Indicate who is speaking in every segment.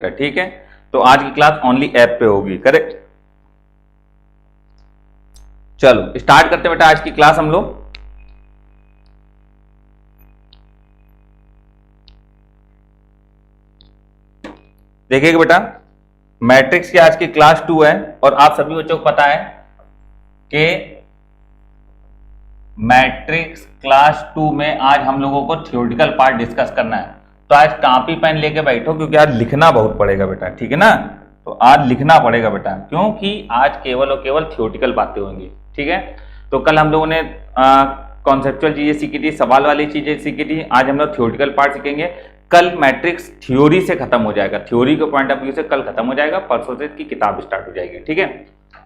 Speaker 1: ठीक है। तो आज की क्लास ओनली ऐप पे होगी, करेक्ट। चलो स्टार्ट करते हैं बेटा आज की क्लास हम लोग। देखिएगा बेटा, मैट्रिक्स की आज की क्लास 2 है और आप सभी बच्चों को पता है कि मैट्रिक्स क्लास 2 में आज हम लोगों को थ्योरेटिकल पार्ट डिस्कस करना है। तो आज कॉपी पेन लेके बैठो क्योंकि आज लिखना बहुत पड़ेगा बेटा, ठीक है ना। तो आज लिखना पड़ेगा बेटा क्योंकि आज केवल और केवल थ्योरेटिकल बातें होंगी, ठीक है। तो कल हम लोगों ने कॉन्सेप्चुअल चीजें सीखी थी, सवाल वाली चीजें सीखी थी, आज हम लोग थ्योरेटिकल पार्ट सीखेंगे। कल मैट्रिक्स थ्योरी से खत्म हो जाएगा, थ्योरी के पॉइंट ऑफ व्यू से कल खत्म हो जाएगा, परसों से इसकी किताब स्टार्ट हो जाएगी, ठीक है।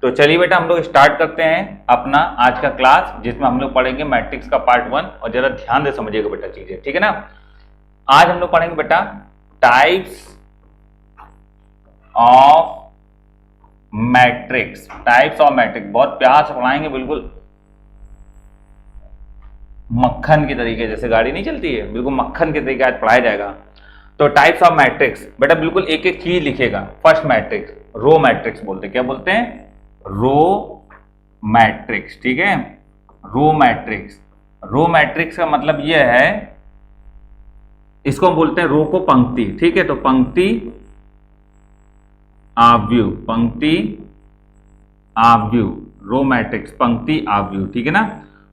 Speaker 1: तो चलिए बेटा हम लोग स्टार्ट करते हैं अपना आज का क्लास, जिसमें हम लोग पढ़ेंगे मैट्रिक्स का पार्ट 1। और जरा ध्यान से समझिएगा बेटा चीजें, ठीक है ना। आज हम लोग पढ़ेंगे बेटा types of matrix, types of matrix. बहुत प्यार से पढ़ाएंगे, बिल्कुल मक्खन की तरीके, जैसे गाड़ी नहीं चलती है, बिल्कुल मक्खन के तरीके आज पढ़ाया जाएगा। तो टाइप्स ऑफ मैट्रिक्स बेटा बिल्कुल एक एक चीज लिखेगा। फर्स्ट मैट्रिक्स, रो मैट्रिक्स बोलते हैं, क्या बोलते हैं? रो मैट्रिक्स, ठीक है। रो मैट्रिक्स, रो मैट्रिक्स का मतलब यह है, इसको हम बोलते हैं रो को पंक्ति, ठीक है। तो पंक्ति आव्यूह, पंक्ति आव्यूह, रो मैट्रिक्स पंक्ति आव्यूह, ठीक है ना।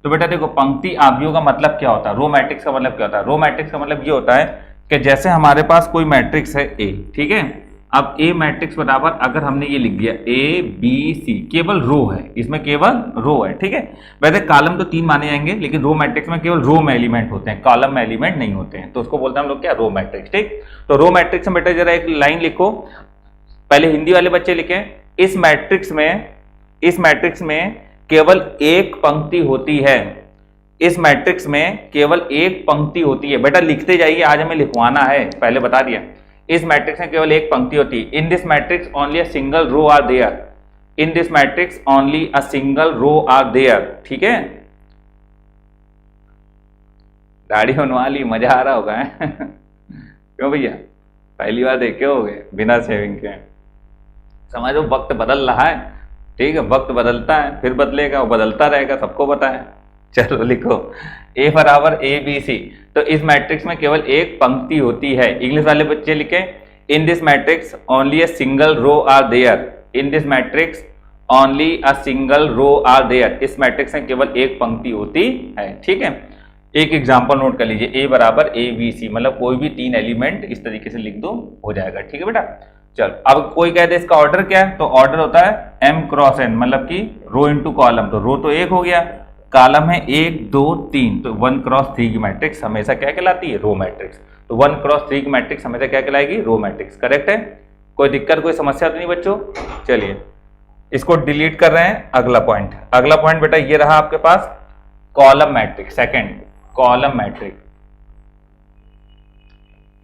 Speaker 1: तो बेटा देखो पंक्ति आव्यूह का मतलब क्या होता है, रो मैट्रिक्स का मतलब क्या होता है? रो मैट्रिक्स का मतलब ये होता है कि जैसे हमारे पास कोई मैट्रिक्स है ए, ठीक है। अब ए मैट्रिक्स बराबर अगर हमने ये लिख दिया ए बी सी, केवल रो है, इसमें केवल रो है, ठीक है। वैसे कॉलम तो 3 माने जाएंगे, लेकिन रो मैट्रिक्स में केवल रो में एलिमेंट होते हैं, कॉलम में एलिमेंट नहीं होते हैं, तो उसको बोलते हैं हम लोग क्या? रो मैट्रिक्स, ठीक। तो रो मैट्रिक्स में बेटा जरा एक लाइन लिखो, पहले हिंदी वाले बच्चे लिखें। इस मैट्रिक्स में केवल एक पंक्ति होती है, इस मैट्रिक्स में केवल एक पंक्ति होती है। बेटा लिखते जाइए, आज हमें लिखवाना है, पहले बता दिया। इस मैट्रिक्स में केवल एक पंक्ति होती है। In this matrix only a single row are there, in this matrix only a single row are there, ठीक है। दाढ़ी बनवा ली, मजा आ रहा होगा है? क्यों भैया, पहली बार देखे होगे बिना शेविंग के? समझो वक्त बदल रहा है, ठीक है। वक्त बदलता है, फिर बदलेगा, वो बदलता रहेगा, सबको पता है। चलो लिखो ए बराबर ए बी सी। तो इस मैट्रिक्स में केवल एक पंक्ति होती है। इंग्लिश वाले बच्चे लिखें, in this matrix only a single row are there, in this matrix only a single row are there. इस मैट्रिक्स में केवल एक पंक्ति होती है, ठीक है। एक एग्जांपल नोट कर लीजिए, ए बराबर ए बी सी, मतलब कोई भी 3 एलिमेंट इस तरीके से लिख दो, हो जाएगा, ठीक है बेटा। चल अब कोई कहते हैं इसका ऑर्डर क्या है, तो ऑर्डर होता है m क्रॉस n, मतलब कि रो इंटू कॉलम। तो रो तो एक हो गया, कॉलम है 1 2 3, तो 1 क्रॉस 3 की मैट्रिक्स हमेशा क्या कहलाती है? Row matrix. तो 1 क्रॉस 3 की मैट्रिक्स हमेशा क्या कहलाएगी? रो मैट्रिक्स, करेक्ट है। कोई दिक्कत, कोई समस्या तो नहीं बच्चों? चलिए इसको डिलीट कर रहे हैं। अगला पॉइंट, अगला पॉइंट बेटा ये रहा आपके पास, column matrix. Second, column matrix,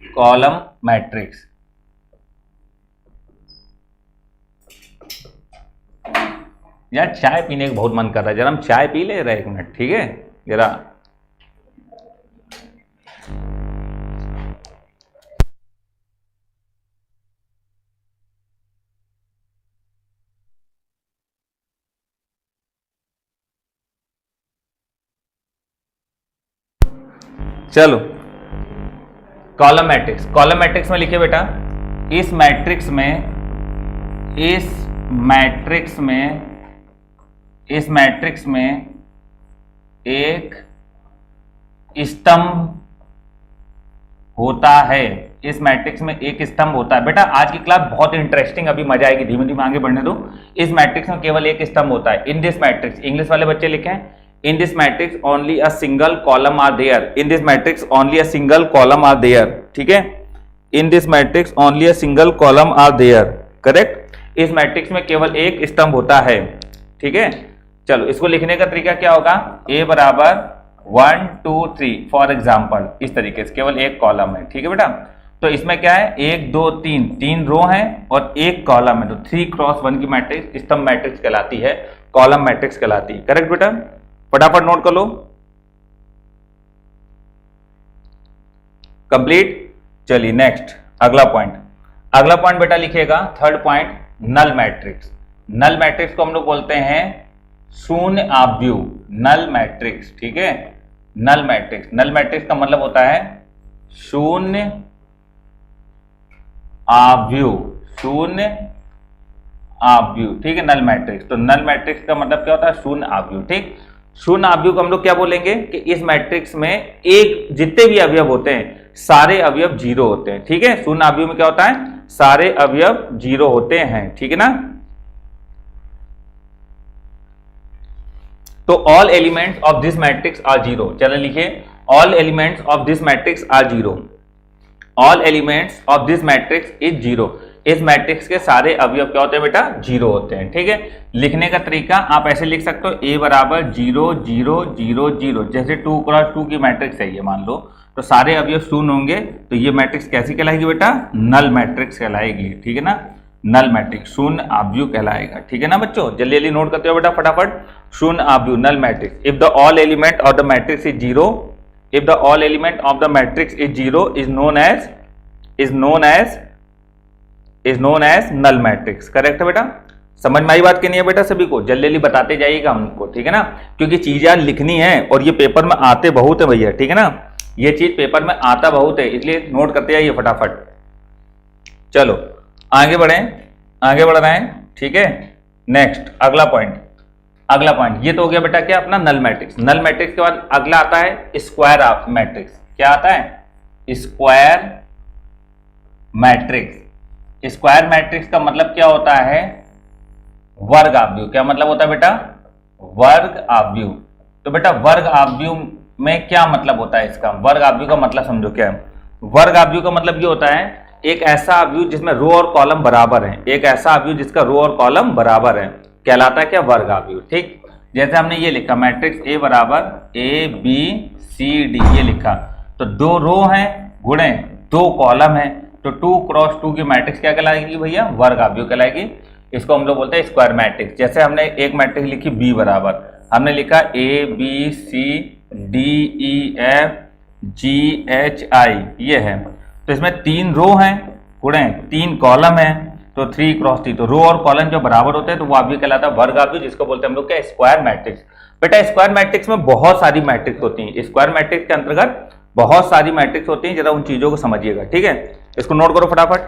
Speaker 1: column matrix. यार चाय पीने का बहुत मन कर रहा है, जरा हम चाय पी ले रहे, 1 मिनट, ठीक है जरा। चलो कॉलम मैट्रिक्स, कॉलम मैट्रिक्स में लिखिए बेटा, इस मैट्रिक्स में एक स्तंभ होता है, इस मैट्रिक्स में एक स्तंभ होता है। बेटा आज की क्लास बहुत इंटरेस्टिंग, अभी मजा आएगी, धीमे धीमे आगे बढ़ने दो। इस मैट्रिक्स में केवल एक स्तंभ होता है। इन दिस मैट्रिक्स, इंग्लिश वाले बच्चे लिखें, in this matrix only a single column are there, in this matrix only a single column are there, ठीक है। In this matrix only a single column are there, correct. इस matrix में केवल एक स्तंभ होता है, ठीक है। चलो इसको लिखने का तरीका क्या होगा, ए बराबर 1 2 3 फॉर एग्जाम्पल, इस तरीके से केवल एक कॉलम है, ठीक है बेटा। तो इसमें क्या है, 1 2 3, 3 रो है और एक कॉलम है, तो 3 क्रॉस 1 की मैट्रिक्स स्तंभ मैट्रिक्स कहलाती है, कॉलम मैट्रिक्स कहलाती है, करेक्ट बेटा। फटाफट नोट कर लो, कंप्लीट। चलिए नेक्स्ट, अगला पॉइंट, अगला पॉइंट बेटा लिखिएगा, third point, null matrix. Null matrix को हम लोग बोलते हैं शून्य आव्यूह, नल मैट्रिक्स। ठीक है, नल मैट्रिक्स, नल मैट्रिक्स का मतलब होता है शून्य आव्यूह, शून्य आव्यूह। ठीक है, नल मैट्रिक्स, तो नल मैट्रिक्स का मतलब क्या होता है, शून्य आव्यूह। ठीक, शून्य आव्यूह को हम लोग क्या बोलेंगे कि इस मैट्रिक्स में एक जितने भी अवयव होते हैं सारे अवयव जीरो होते हैं। ठीक है, शून्य आव्यूह में क्या होता है, सारे अवयव जीरो होते हैं। ठीक है ना, तो all elements of this matrix are zero. चलो लिखिए, all elements of this matrix are zero, all elements of this matrix is zero. इस मैट्रिक्स के सारे अवयव क्या होते हैं बेटा, जीरो होते हैं। ठीक है, लिखने का तरीका आप ऐसे लिख सकते हो, a बराबर 0 0 0 0, जैसे 2 क्रॉस 2 की मैट्रिक्स है ये, मान लो, तो सारे अवयव शून्य होंगे, तो ये मैट्रिक्स कैसी कहलाएगी बेटा, नल मैट्रिक्स कहलाएगी। ठीक है ना, नल मैट्रिक्स, शून्य आव्यूह कहलाएगा। ठीक है ना बच्चों, जल्दी जल्दी नोट करते हो बेटा फटाफट, शून्य आव्यूह, null matrix. If the all element of the matrix is zero, if the all element of the matrix is zero is known as null matrix. Correct है बेटा, समझ में आई बात की नहीं है बेटा सभी को, जल्दी जल्दी बताते जाइएगा हमको। ठीक है ना, क्योंकि चीजें लिखनी है और ये पेपर में आते बहुत है भैया। ठीक है ना, ये चीज पेपर में आता बहुत है, इसलिए नोट करते जाइए फटाफट। चलो आगे बढ़े, आगे बढ़ रहे हैं। ठीक है, नेक्स्ट अगला पॉइंट, अगला पॉइंट ये तो हो गया बेटा क्या, अपना नल मैट्रिक्स। नल मैट्रिक्स के बाद अगला आता है स्क्वायर ऑफ मैट्रिक्स। क्या आता है, स्क्वायर मैट्रिक्स। स्क्वायर मैट्रिक्स का मतलब क्या होता है, वर्ग आव्यूह। क्या मतलब होता है बेटा, वर्ग आव्यूह। तो बेटा वर्ग आव्यूह में क्या मतलब होता है इसका, वर्ग आव्यूह का मतलब समझो क्या है। वर्ग आव्यूह का मतलब ये होता है एक ऐसा आव्यूह जिसमें रो और कॉलम बराबर है, एक ऐसा आव्यूह जिसका रो और कॉलम बराबर है, कहलाता है क्या, वर्ग आव्यूह। ठीक, जैसे हमने ये लिखा मैट्रिक्स ए बराबर ABCD, ये लिखा, तो 2 रो हैं गुणे 2 कॉलम है, तो 2 क्रॉस 2 की मैट्रिक्स क्या कहलाएगी भैया, वर्ग आव्यूह कहलाएगी। इसको हम लोग बोलते हैं स्क्वायर मैट्रिक्स। जैसे हमने एक मैट्रिक्स लिखी B बराबर, हमने लिखा ABCDEFGHI, ये है, तो इसमें 3 रो हैं गुणे 3 कॉलम है, तो 3 क्रॉस 3, तो रो और कॉलम जो बराबर होते हैं तो वो आव्यूह कहलाता है वर्ग आव्यूह, जिसको बोलते हैं हम लोग क्या, स्क्वायर मैट्रिक्स। बेटा स्क्वायर मैट्रिक्स में बहुत सारी मैट्रिक्स होती हैं, स्क्वायर मैट्रिक्स के अंतर्गत बहुत सारी मैट्रिक्स होती हैं, जरा उन चीजों को समझिएगा। ठीक है, इसको नोट करो फटाफट।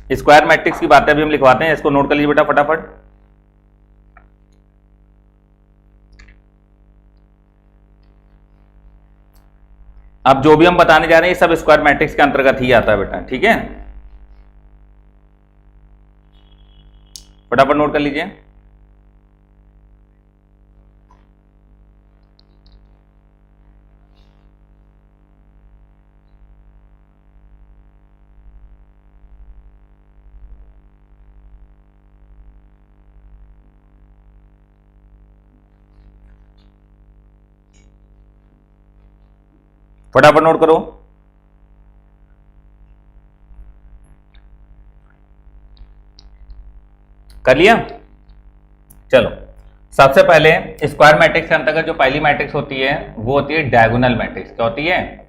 Speaker 1: स्क्वायर मैट्रिक्स की बातें अभी हम लिखवाते हैं, इसको नोट कर लीजिए बेटा फटाफट। अब जो भी हम बताने जा रहे हैं सब स्क्वायर मैट्रिक्स के अंतर्गत ही आता है बेटा। ठीक है, फटाफट नोट कर लीजिए। फटाफट नोट करो। कर लिया, चलो सबसे पहले स्क्वायर मैट्रिक्स के अंतर्गत जो पहली मैट्रिक्स होती है वो होती है डायगोनल मैट्रिक्स। क्या होती है,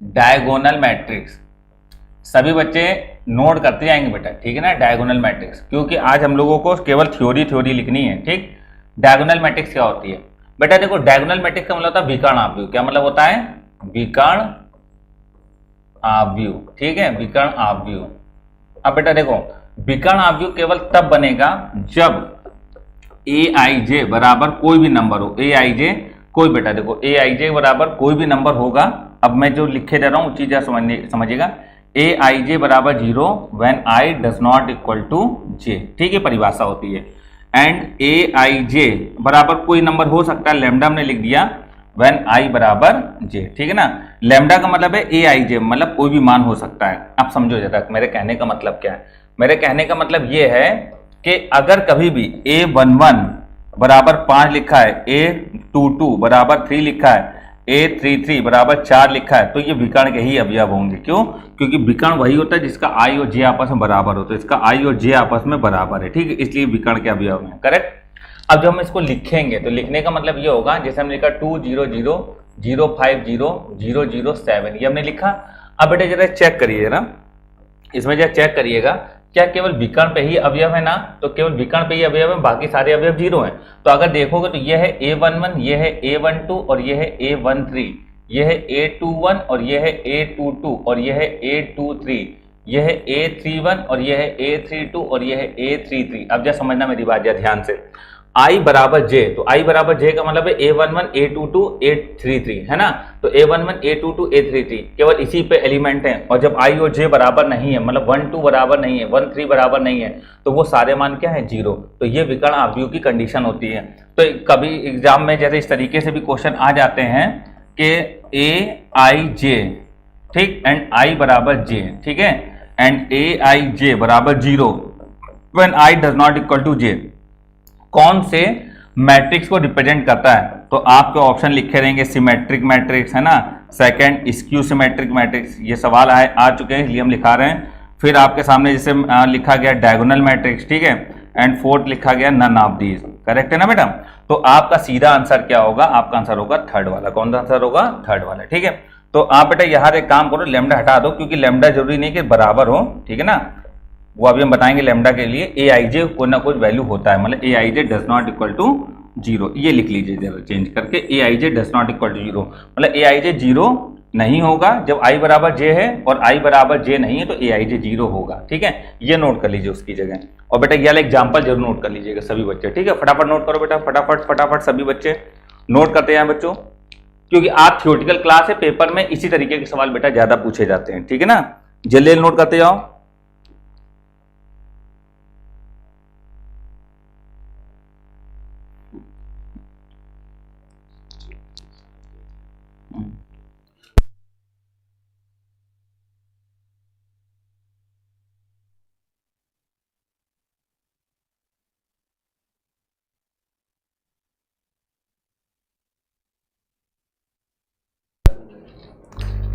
Speaker 1: डायगोनल मैट्रिक्स। सभी बच्चे नोट करते जाएंगे बेटा, ठीक है ना, डायगोनल मैट्रिक्स, क्योंकि आज हम लोगों को केवल थ्योरी लिखनी है। ठीक, डायगोनल मैट्रिक्स क्या होती है बेटा, देखो डायगोनल मैट्रिक्स का मतलब होता है विकर्ण आव्यूह। क्या मतलब होता है, विकर्ण आव्यूह। ठीक है, विकर्ण आव्यूह। अब बेटा देखो विकर्ण आव्यूह केवल तब बनेगा जब Aij बराबर कोई भी नंबर हो, Aij कोई, बेटा देखो Aij बराबर कोई भी नंबर होगा। अब मैं जो लिखे दे रहा हूं चीज समझिएगा, Aij बराबर 0 when I does not equal to j। ठीक है, परिभाषा होती है। एंड Aij बराबर कोई नंबर हो सकता है, लैम्डा हमने लिख दिया, व्हेन I बराबर j। ठीक है ना, लैम्डा का मतलब है Aij, मतलब कोई भी मान हो सकता है। अब समझो जरा मेरे कहने का मतलब क्या है। मेरे कहने का मतलब ये है कि अगर कभी भी A11 बराबर 5 लिखा है, A22 बराबर 3 लिखा है, A33 बराबर 4 लिखा है, तो ये विकर्ण के ही अवयव होंगे। क्यों, क्योंकि विकर्ण वही होता है जिसका I और J आपस में बराबर होता है, इसका I और J आपस में बराबर है। ठीक है, इसलिए विकर्ण के अवयव हैं। करेक्ट। अब जब हम इसको लिखेंगे तो लिखने का मतलब ये होगा, जैसे हमने लिखा 2 0 0 050007 ये हमने लिखा। अब बेटा जरा चेक करिए ना, इसमें जरा चेक करिएगा, क्या केवल विकर्ण पे ही अवयव है ना? तो केवल विकर्ण पे ही अवयव है, बाकी सारे अवयव 0 हैं। तो अगर देखोगे तो यह है A11, यह है A12 और यह है A13, यह है A21 और यह है A22 और यह है A23, यह है A31 और यह है A32 और यह है A33। अब जरा समझना मेरी बात जरा ध्यान से। I बराबर J, तो I बराबर J का मतलब है A11, A22, A33 है ना? तो A11, A22, A33 केवल इसी पे एलिमेंट हैं। और जब I और J बराबर नहीं है, मतलब 1 2 बराबर नहीं है, 1 3 बराबर नहीं है, तो वो सारे मान क्या है? 0। तो ये विकर्ण अवयव की कंडीशन होती है। तो कभी एग्जाम में जैसे इस तरीके से भी क्वेश्चन आ जाते हैं कि AIJ, ठीक, एंड I बराबर J, ठीक है, एंड AIJ बराबर 0 when I does not equal to J कौन से मैट्रिक्स को रिप्रेजेंट करता है? तो आपके ऑप्शन लिखे रहेंगे सिमेट्रिक मैट्रिक्स, है ना, सेकंड स्क्यू सिमेट्रिक मैट्रिक्स, ये सवाल आ चुके हैं इसलिए हम लिखा रहे हैं। फिर आपके सामने जैसे लिखा गया डायगोनल मैट्रिक्स, ठीक है, एंड फोर्थ लिखा गया नन ऑफ दीज। करेक्ट है ना बेटा? तो आपका सीधा आंसर क्या होगा? आपका आंसर होगा थर्ड वाला। कौन सा आंसर होगा? थर्ड वाला, ठीक है। तो आप बेटा यहाँ एक काम करो, लेमडा हटा दो, क्योंकि लेमडा जरूरी नहीं कि बराबर हो, ठीक है ना, वो अभी हम बताएंगे। लेमडा के लिए AIJ कोई ना कोई वैल्यू होता है, मतलब AIJ does not equal to 0, ये लिख लीजिए जरा चेंज करके, AIJ does not equal to 0, मतलब AIJ 0 नहीं होगा जब I बराबर J है, और I बराबर J नहीं है तो AIJ 0 होगा, ठीक है। ये नोट कर लीजिए उसकी जगह। और बेटा ये वाला एग्जाम्पल जरूर नोट कर लीजिएगा सभी बच्चे, ठीक है। फटाफट नोट करो बेटा, फटाफट सभी बच्चे नोट करते हैं बच्चों, क्योंकि आप थियोरेटिकल क्लास है, पेपर में इसी तरीके के सवाल बेटा ज्यादा पूछे जाते हैं, ठीक है ना। जल्दी नोट करते जाओ।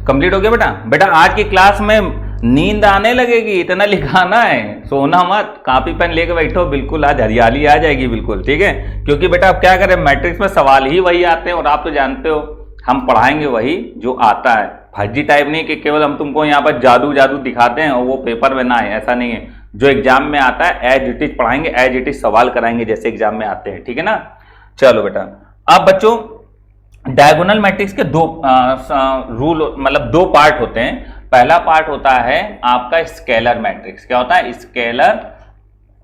Speaker 1: कंप्लीट हो गया बेटा? बेटा आज की क्लास में नींद आने लगेगी, इतना लिखाना है, सोना मत, कॉपी पेन लेके बैठो, बिल्कुल आज हरियाली आ जाएगी बिल्कुल, ठीक है। क्योंकि बेटा अब क्या करें, मैट्रिक्स में सवाल ही वही आते हैं, और आप तो जानते हो हम पढ़ाएंगे वही जो आता है। फर्जी टाइप नहीं कि केवल हम तुमको यहाँ पर जादू दिखाते हैं और वो पेपर में ना आए, ऐसा नहीं है। जो एग्जाम में आता है एज इट इज पढ़ाएंगे, एज इट इज सवाल कराएंगे जैसे एग्जाम में आते हैं, ठीक है ना। चलो बेटा, अब बच्चों डायगोनल मैट्रिक्स के दो रूल, मतलब दो पार्ट होते हैं। पहला पार्ट होता है आपका स्केलर मैट्रिक्स। क्या होता है?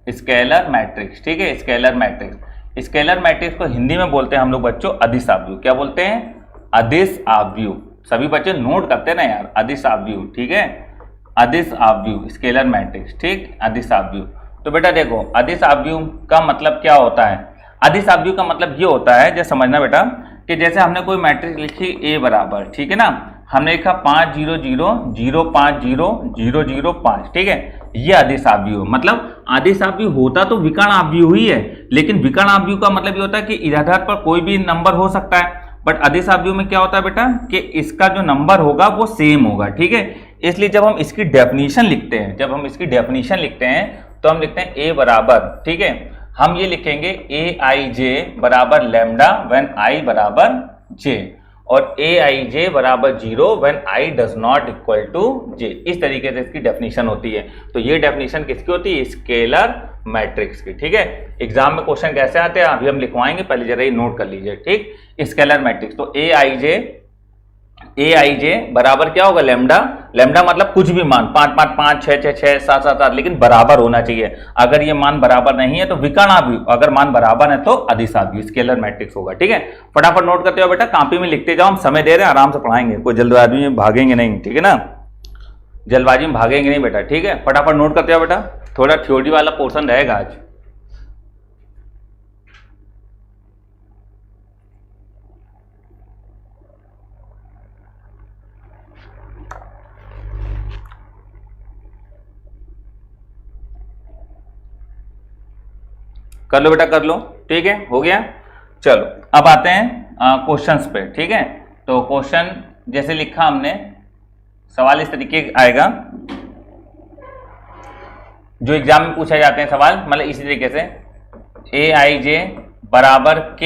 Speaker 1: स्केलर मैट्रिक्स, ठीक है, स्केलर मैट्रिक्स। स्केलर मैट्रिक्स को हिंदी में बोलते हैं हम लोग बच्चों अदिश आव्यूह। क्या बोलते हैं? अदिश आव्यूह। सभी बच्चे नोट करते ना यार, अदिश आव्यूह, ठीक है, अदिश आव्यूह, स्केलर मैट्रिक्स, ठीक, अदिश आव्यूह। तो बेटा देखो, अदिश आव्यूह का मतलब क्या होता है? अदिश आव्यूह का मतलब ये होता है, जैसे समझना बेटा, कि जैसे हमने कोई मैट्रिक्स लिखी A बराबर, ठीक है ना, हमने लिखा 5 0 0 0 5 0 0 0 5, ठीक है, ये अदिश आव्यूह। मतलब अदिश आव्यूह होता तो विकर्ण आव्यूह ही है, लेकिन विकर्ण आव्यूह का मतलब ये होता है कि इधर पर कोई भी नंबर हो सकता है। बट अदिश आव्यूह में क्या होता है बेटा, कि इसका जो नंबर होगा वो सेम होगा, ठीक है। इसलिए जब हम इसकी डेफिनेशन लिखते हैं, तो हम लिखते हैं A बराबर, ठीक है, हम ये लिखेंगे AIJ बराबर लैम्डा व्हेन I बराबर J, और AIJ बराबर 0 when I does not equal to J। इस तरीके से इसकी डेफिनेशन होती है। तो ये डेफिनेशन किसकी होती है? स्केलर मैट्रिक्स की, ठीक है। एग्जाम में क्वेश्चन कैसे आते हैं अभी हम लिखवाएंगे, पहले जरा ये नोट कर लीजिए, ठीक। स्केलर मैट्रिक्स, तो AIJ बराबर क्या होगा? लैम्डा। लैम्डा मतलब कुछ भी मान, 5 5 5 6 6 6 7 7 7, लेकिन बराबर होना चाहिए। अगर ये मान बराबर नहीं है तो विकर्ण आव्यूह, अगर मान बराबर है तो अदिश आव्यूह, स्केलर मैट्रिक्स होगा, ठीक है। फटाफट नोट करते हो बेटा, कॉपी में लिखते जाओ, हम समय दे रहे हैं, आराम से पढ़ाएंगे, कोई जल्दबाजी में भागेंगे नहीं, ठीक है ना, जल्दबाजी में भागेंगे नहीं बेटा, ठीक है। फटाफट नोट करते हो बेटा, थोड़ा थ्योरी वाला पोर्शन रहेगा आज। कर लो बेटा, कर लो, ठीक है, हो गया। चलो अब आते हैं क्वेश्चंस पे, ठीक है। तो क्वेश्चन जैसे लिखा हमने, सवाल इस तरीके आएगा जो एग्जाम में पूछे जाते हैं सवाल, मतलब इसी तरीके से AIJ बराबर K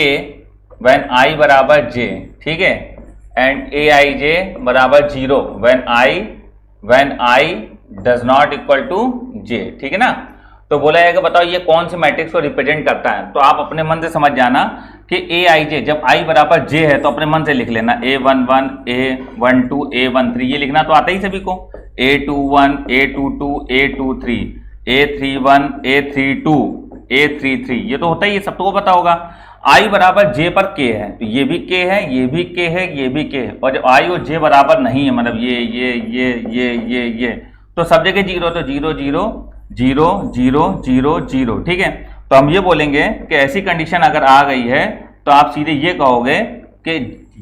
Speaker 1: व्हेन I बराबर J, ठीक है, एंड ए आई जे बराबर 0 when I does not equal to J, ठीक है ना। तो बोला जाएगा बताओ ये कौन से मैट्रिक्स को रिप्रेजेंट करता है। तो आप अपने मन से समझ जाना कि ए आई जे, जब आई बराबर जे है तो अपने मन से लिख लेना A11 A12 A13, ये लिखना तो आता ही सभी को। A21 A22 A23 A31 A32 A33, ये तो होता ही है, सबको पता होगा। आई बराबर जे पर के है तो ये भी के है, ये भी के है, ये भी के है। और जब आई और जे बराबर नहीं है, मतलब ये तो सब जगह 0, तो 0 0 0 0 0 0, ठीक है। तो हम ये बोलेंगे कि ऐसी कंडीशन अगर आ गई है तो आप सीधे ये कहोगे कि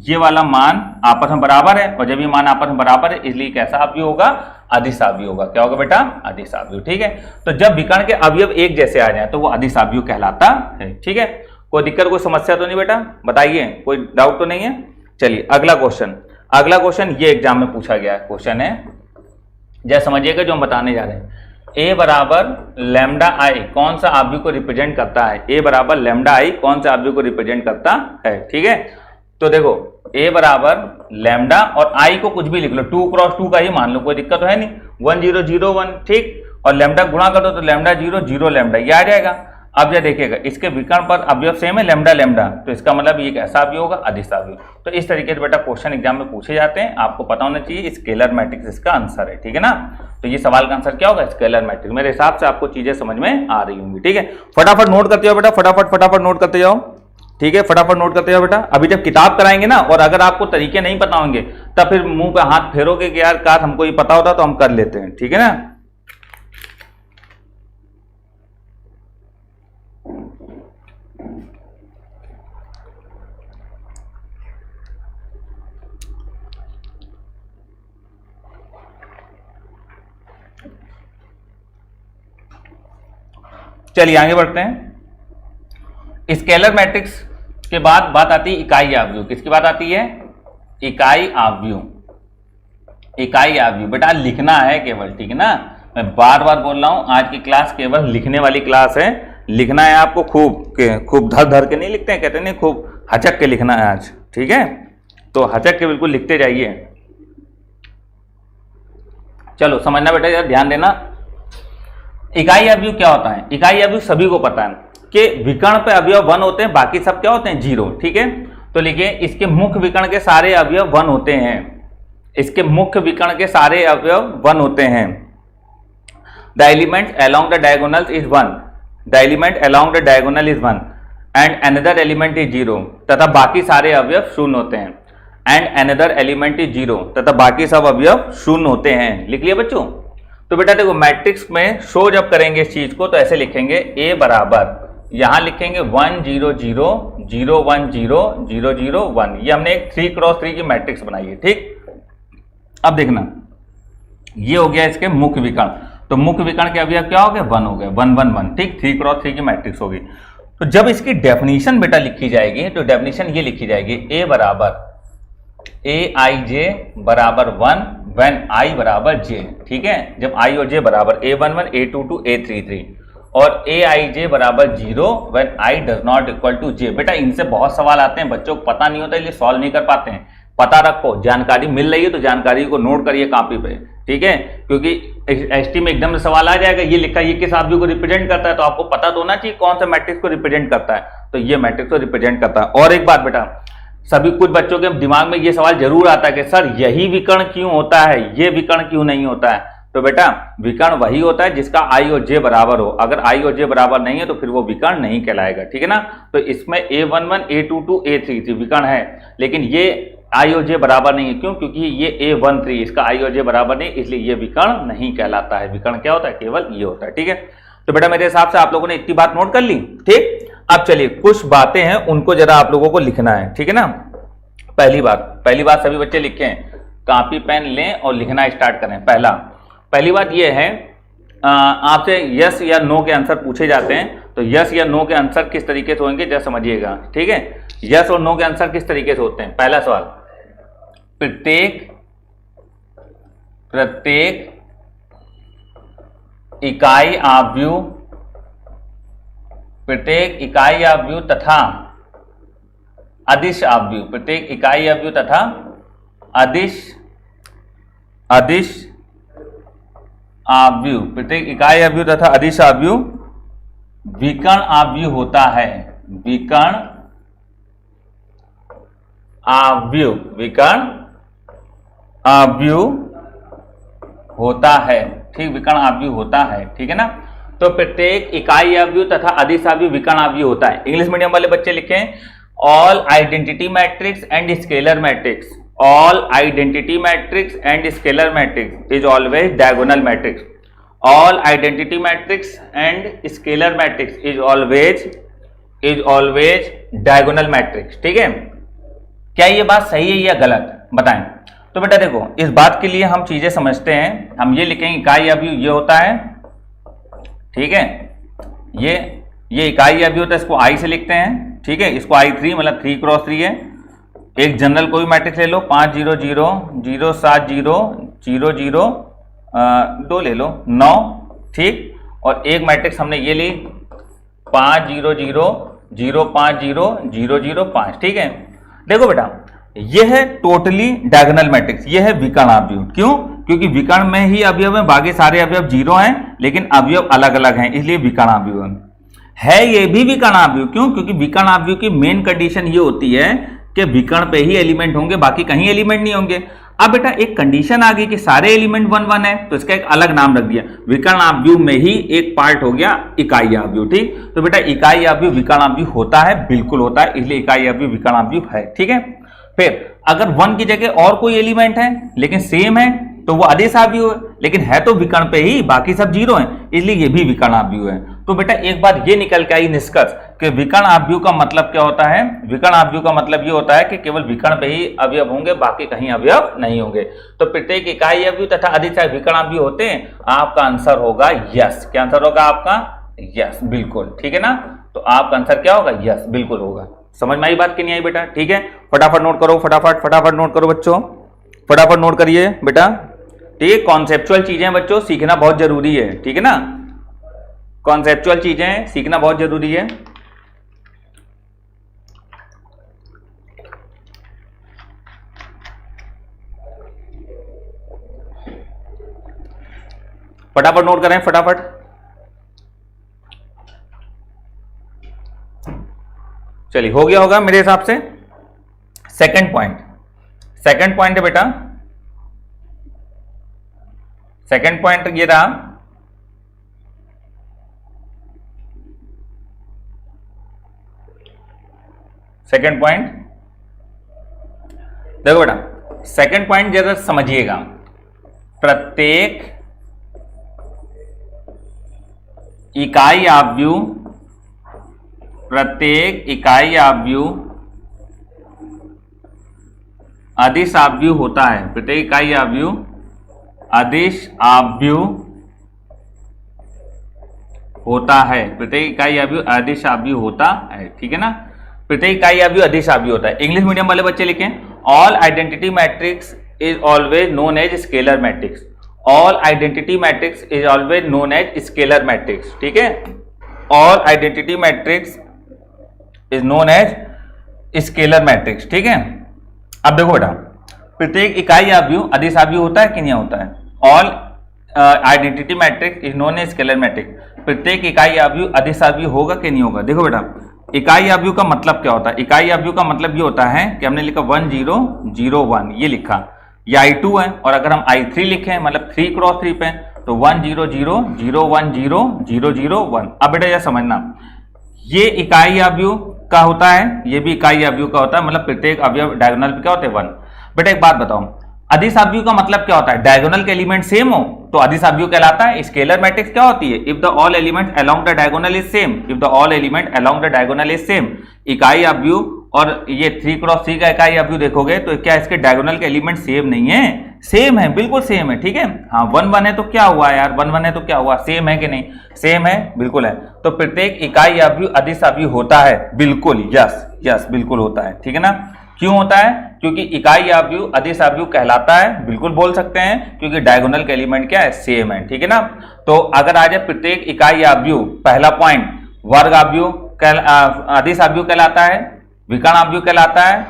Speaker 1: ये वाला मान आपस में बराबर है, और जब ये मान आपस में बराबर है इसलिए कैसा अवयव होगा, अदिश अवयव होगा। क्या होगा बेटा, अदिश अवयव, ठीक है। तो जब विकर्ण के अवयव एक जैसे आ जाए तो वो अदिश अवयव कहलाता है, ठीक है। कोई दिक्कत, कोई समस्या तो नहीं बेटा, बताइए, कोई डाउट तो नहीं है। चलिए अगला क्वेश्चन ये एग्जाम में पूछा गया क्वेश्चन है, जैसे समझिएगा जो हम बताने जा रहे हैं। ए बराबर लैम्डा आई कौन सा अवयव को रिप्रेजेंट करता है, ए बराबर लैम्डा आई कौन सा अवयव को रिप्रेजेंट करता है, ठीक है। तो देखो ए बराबर लैम्डा और आई को कुछ भी लिख लो, 2 × 2 का ही मान लो, कोई दिक्कत तो है नहीं। 1 0 0 1, ठीक, और लैम्डा गुणा कर दो तो लैम्डा 0 0 लैम्डा, ये आ जाएगा। अब जब देखिएगा इसके विकर्ण पर अवयव सेम है लैम्डा लैम्डा, तो इसका मतलब ये कैसा अवयव होगा, अदिश अवयव। तो इस तरीके से बेटा क्वेश्चन एग्जाम में पूछे जाते हैं, आपको पता होना चाहिए स्केलर मैट्रिक्स इसका आंसर है, ठीक है ना। तो ये सवाल का आंसर क्या होगा, स्केलर मैट्रिक्स। मेरे हिसाब से आपको चीजें समझ में आ रही होंगी, ठीक है। फटाफट नोट करते जाओ बेटा, फटाफट नोट करते जाओ, ठीक है, फटाफट नोट करते जाओ बेटा। अभी जब किताब कराएंगे ना और अगर आपको तरीके नहीं पता होंगे तब फिर मुंह पे हाथ फेरोगे कि यार काश हमको ये पता होता तो हम कर लेते हैं, ठीक है ना। चलिए आगे बढ़ते हैं। स्केलर मैट्रिक्स के बाद बात आती है इकाई आव्यूह। किसकी बात आती है, इकाई आव्यूह। इकाई आव्यूह बेटा लिखना है केवल, ठीक है ना। मैं बार बार बोल रहा हूं, आज की क्लास केवल लिखने वाली क्लास है। लिखना है आपको खूब धर धर के नहीं लिखते हैं, कहते नहीं, खूब हचक के लिखना है आज, ठीक है। तो हचक के बिल्कुल लिखते जाइए। चलो समझना बेटा, यार ध्यान देना। इकाई अवयव क्या होता है, इकाई अवयव सभी को पता है कि विकर्ण पे अवयव 1 होते हैं, बाकी सब क्या होते हैं 0, ठीक है। तो लिखिए इसके मुख्य विकर्ण के सारे अवयव 1 होते हैं, इसके मुख्य विकर्ण के सारे अवयव 1 होते हैं। The element along the diagonal is 1, the element along the diagonal is 1 and another element is 0, तथा बाकी सारे अवयव 0 होते हैं। एंड अनदर एलिमेंट इज 0, तथा बाकी सब अवयव 0 होते हैं। लिख लिया बच्चों। तो बेटा देखो मैट्रिक्स में शो जब करेंगे इस चीज को तो ऐसे लिखेंगे, ए बराबर यहां लिखेंगे 1 0 0 0 1 0 0 0 1। ये हमने एक 3 × 3 की मैट्रिक्स बनाई है, ठीक। अब देखना ये हो गया इसके मुख्य विकर्ण, तो मुख्य विकर्ण के अवयव क्या हो गए 1 हो गए, 1 1 1, ठीक। 3 × 3 की मैट्रिक्स होगी। तो जब इसकी डेफिनेशन बेटा लिखी जाएगी तो डेफिनेशन ये लिखी जाएगी, ए बराबर ए आई जे बराबर 1 व्हेन आई बराबर जे, ठीक है। जब आई और जे बराबर A11 A22 A33 और ए आई जे बराबर 0 when I does not equal to J. बेटा इनसे बहुत सवाल आते हैं, बच्चों को पता नहीं होता इसलिए सॉल्व नहीं कर पाते हैं। पता रखो, जानकारी मिल रही है तो जानकारी को नोट करिए कॉपी पे, ठीक है, क्योंकि एसटी में एकदम से सवाल आ जाएगा ये लिखा ये किस अवयव को रिप्रेजेंट करता है, तो आपको पता तो होना चाहिए कौन सा मैट्रिक्स को रिप्रेजेंट करता है। तो ये मैट्रिक्स को रिप्रेजेंट करता है। और एक बात बेटा, सभी कुछ बच्चों के दिमाग में ये सवाल जरूर आता है कि सर यही विकर्ण क्यों होता है, ये विकर्ण क्यों नहीं होता है। तो बेटा विकर्ण वही होता है जिसका आई और जे बराबर हो, अगर आई और जे बराबर नहीं है तो फिर वो विकर्ण नहीं कहलाएगा, ठीक है ना। तो इसमें A11 A22 A33 विकर्ण है, लेकिन ये आई और जे बराबर नहीं है, क्यों, क्योंकि ये A13 इसका आई और जे बराबर नहीं, इसलिए ये विकर्ण नहीं कहलाता है। विकर्ण क्या होता है, केवल ये होता है, ठीक है। तो बेटा मेरे हिसाब से आप लोगों ने इतनी बात नोट कर ली, ठीक। अब चलिए कुछ बातें हैं उनको जरा आप लोगों को लिखना है, ठीक है ना। पहली बात सभी बच्चे लिखें, कॉपी पेन लें और लिखना स्टार्ट करें। पहली बात यह है, आपसे यस या नो के आंसर पूछे जाते हैं, तो यस या नो के आंसर किस तरीके से होंगे जरा समझिएगा, ठीक है। यस और नो के आंसर किस तरीके से होते हैं। पहला सवाल, प्रत्येक इकाई आव्यूह तथा अदिश आव्यूह, प्रत्येक इकाई आव्यूह तथा अदिश आव्यूह, प्रत्येक इकाई आव्यूह तथा अदिश आव्यूह विकर्ण आव्यूह होता है। विकर्ण आव्यूह होता है, ठीक, विकर्ण आव्यूह होता है, ठीक है ना। तो प्रत्येक इकाई आव्यूह तथा अदिश आव्यूह विकर्ण आव्यूह होता है। इंग्लिश मीडियम वाले बच्चे लिखें, all identity matrix and scalar matrix, all identity matrix and scalar matrix is always diagonal matrix, all identity matrix and scalar matrix is always diagonal matrix, ठीक है। क्या ये बात सही है या गलत, बताएं। तो बेटा देखो, इस बात के लिए हम चीजें समझते हैं। हम ये लिखेंगे इकाई आव्यूह ये होता है, ठीक है, ये इकाई आव्यूह होता है, इसको आई से लिखते हैं, ठीक है। इसको I3 मतलब 3x3 है। एक जनरल कोई मैट्रिक्स ले लो, 5 0 0 0 7 0 0 0 2 ले लो 9, ठीक। और एक मैट्रिक्स हमने ये ली 5 0 0 0 5 0 0 0 5, ठीक है। देखो बेटा, यह है टोटली डायगोनल मैट्रिक्स, यह है विकर्ण आव्यूह। क्यों? क्योंकि विकर्ण में ही अवयव हैं, बाकी सारे अवयव 0 हैं, लेकिन अवयव अलग अलग हैं, इसलिए विकर्ण आव्यूह है। ये भी विकर्ण आव्यूह, क्यों? क्योंकि विकर्ण आव्यूह की मेन कंडीशन ये होती है कि विकर्ण पे ही एलिमेंट होंगे, बाकी कहीं एलिमेंट नहीं होंगे। अब बेटा एक कंडीशन आ गई कि सारे एलिमेंट 1 1 है, तो इसका एक अलग नाम रख दिया, विकर्ण आव्यूह में ही एक पार्ट हो गया इकाई आव्यूह, ठीक। तो बेटा इकाई आव्यूह विकर्ण आव्यूह होता है, बिल्कुल होता है, इसलिए इकाई आव्यूह विकर्ण आव्यूह है, ठीक है। फिर अगर 1 की जगह और कोई एलिमेंट है लेकिन सेम है, तो वो अदिश आव्यूह है, लेकिन है तो विकर्ण पे ही, बाकी सब 0 है, इसलिए ये भी विकर्ण आव्यूह है। तो बेटा एक बात ये निकल के आई निष्कर्ष कि विकर्ण आव्यूह का मतलब क्या होता है। विकर्ण आव्यूह का मतलब ये होता है कि केवल विकर्ण पे ही अवयव होंगे, बाकी कहीं अवयव नहीं होंगे। तो प्रत्येक इकाई आव्यूह तथा अदिश आव्यूह विकर्ण आव्यूह होते हैं। आपका आंसर होगा यस। क्या आंसर होगा आपका? यस, बिल्कुल, ठीक है ना। तो आपका आंसर क्या होगा? यस, बिल्कुल होगा। समझ में आई बात कि नहीं आई बेटा? ठीक है, फटाफट नोट करो, फटाफट नोट करो बच्चों, फटाफट नोट करिए बेटा, ठीक है। कॉन्सेप्चुअल चीजें बच्चों सीखना बहुत जरूरी है, ठीक है ना। कॉन्सेप्चुअल चीजें सीखना बहुत जरूरी है। फटाफट नोट करें, फटाफट। चलिए, हो गया होगा मेरे हिसाब से। सेकंड पॉइंट है बेटा, सेकंड पॉइंट ये रहा, सेकंड पॉइंट देखो बेटा, सेकंड पॉइंट जरा समझिएगा। प्रत्येक इकाई आव्यूह अदिश आव्यूह होता है। प्रत्येक इकाई आव्यूह अदिश आव्यूह होता है। प्रत्येक इकाई आव्यूह अदिश आव्यूह होता है, ठीक है ना। प्रत्येक इकाई आव्यूह अदिश आव्यूह होता है। इंग्लिश मीडियम वाले बच्चे लिखें, all identity matrix is always known as scalar matrix. All identity matrix is always known as scalar matrix, ठीक है। All identity matrix is known as scalar matrix, ठीक है। अब देखो बेटा, प्रत्येक इकाई आव्यूह अदिश आव्यूह होता है कि नहीं होता है? All identity matrix is known as scalar matrix. प्रत्येक इकाई आव्यूह अदिश आव्यूह होगा कि नहीं होगा? देखो बेटा, इकाई आव्यूह का मतलब क्या होता है? इकाई आव्यूह का मतलब ये होता है कि हमने लिखा 1 0 0 1, ये लिखा, ये I2 है, और अगर हम I3 लिखें मतलब 3x3 पे, तो 1 0 0 0 1 0 0 0 1। अब बेटा यह समझना, ये इकाई आव्यूह का होता है, ये भी इकाई आव्यूह का होता है, मतलब प्रत्येक अवयव डायगोनल पे क्या होते हैं? 1। बेटा एक बात बताओ, अदिश आव्यूह का मतलब क्या होता है? डायगोनल के एलिमेंट सेम हो तो अदिश आव्यूह कहलाता है। स्केलर मैट्रिक्स क्या होती है? If the all element along the diagonal is same, if the all element along the diagonal is same. इकाई आव्यूह और ये 3x3 का इकाई आव्यूह देखोगे तो क्या इसके डायगोनल के एलिमेंट सेम नहीं है? सेम है, बिल्कुल सेम है, ठीक है। हाँ, 1 1 है तो क्या हुआ यार? 1 1 है तो क्या हुआ? सेम है कि नहीं? सेम है, बिल्कुल है। तो प्रत्येक इकाई आव्यूह अदिश आव्यूह होता है, बिल्कुल, यस बिल्कुल होता है, ठीक है ना। क्यों होता है? क्योंकि इकाई आव्यूह अदिश आव्यूह कहलाता है, बिल्कुल बोल सकते हैं, क्योंकि डायगोनल के एलिमेंट क्या है? सेम है, ठीक है ना। तो अगर आ जाए प्रत्येक इकाई आव्यूह, पहला पॉइंट, वर्ग आव्यूह अदिश आव्यूह कहलाता है, विकर्ण आव्यूह कहलाता है,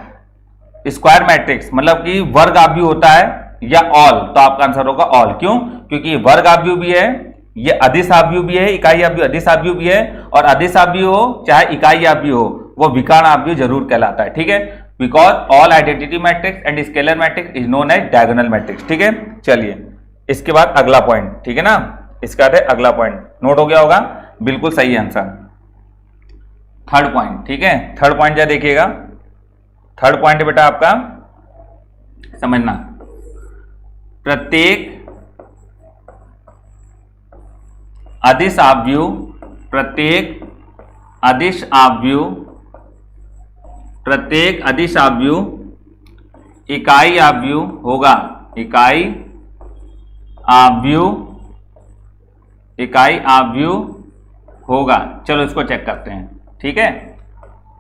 Speaker 1: स्क्वायर मैट्रिक्स मतलब कि वर्ग आव्यूह होता है या ऑल, तो आपका आंसर होगा ऑल। क्यों? क्योंकि ये वर्ग आव्यूह भी है, ये अदिश आव्यूह भी है, इकाई आव्यूह अदिश आव्यूह भी है, और अदिश आव्यूह हो चाहे इकाई आव्यूह हो वो विकर्ण आव्यूह जरूर कहलाता है। ठीक है, because all identity matrix and scalar matrix is known as diagonal matrix. ठीक है, चलिए इसके बाद अगला पॉइंट, ठीक है ना, इसका है अगला पॉइंट, नोट हो गया होगा, बिल्कुल सही आंसर। थर्ड पॉइंट, ठीक है, थर्ड पॉइंट जरा देखिएगा। थर्ड पॉइंट बेटा आपका समझना, प्रत्येक अदिश आव्यूह, प्रत्येक अदिश आव्यूह, प्रत्येक अदिश आव्यूह इकाई आव्यूह होगा, इकाई आव्यूह, इकाई आव्यूह होगा। चलो इसको चेक करते हैं। ठीक है,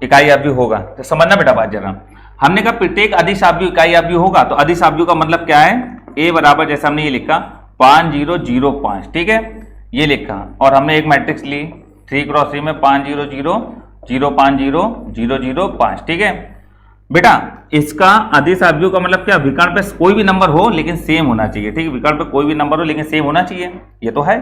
Speaker 1: इकाई आव्यूह होगा, तो समझना बेटा बात जरा। हमने कहा प्रत्येक अदिश आव्यूह इकाई आव्यूह होगा, तो अदिश आव्यूह का मतलब क्या है? ए बराबर जैसे हमने ये लिखा 5005, ठीक है, ये लिखा, और हमने एक मैट्रिक्स ली 3x3 में 500 050 005, ठीक है बेटा। इसका अदिश आव्यूह का मतलब क्या? विकर्ण पे कोई भी नंबर हो लेकिन सेम होना चाहिए। ठीक है, विकर्ण पे कोई भी नंबर हो लेकिन सेम होना चाहिए, ये तो है।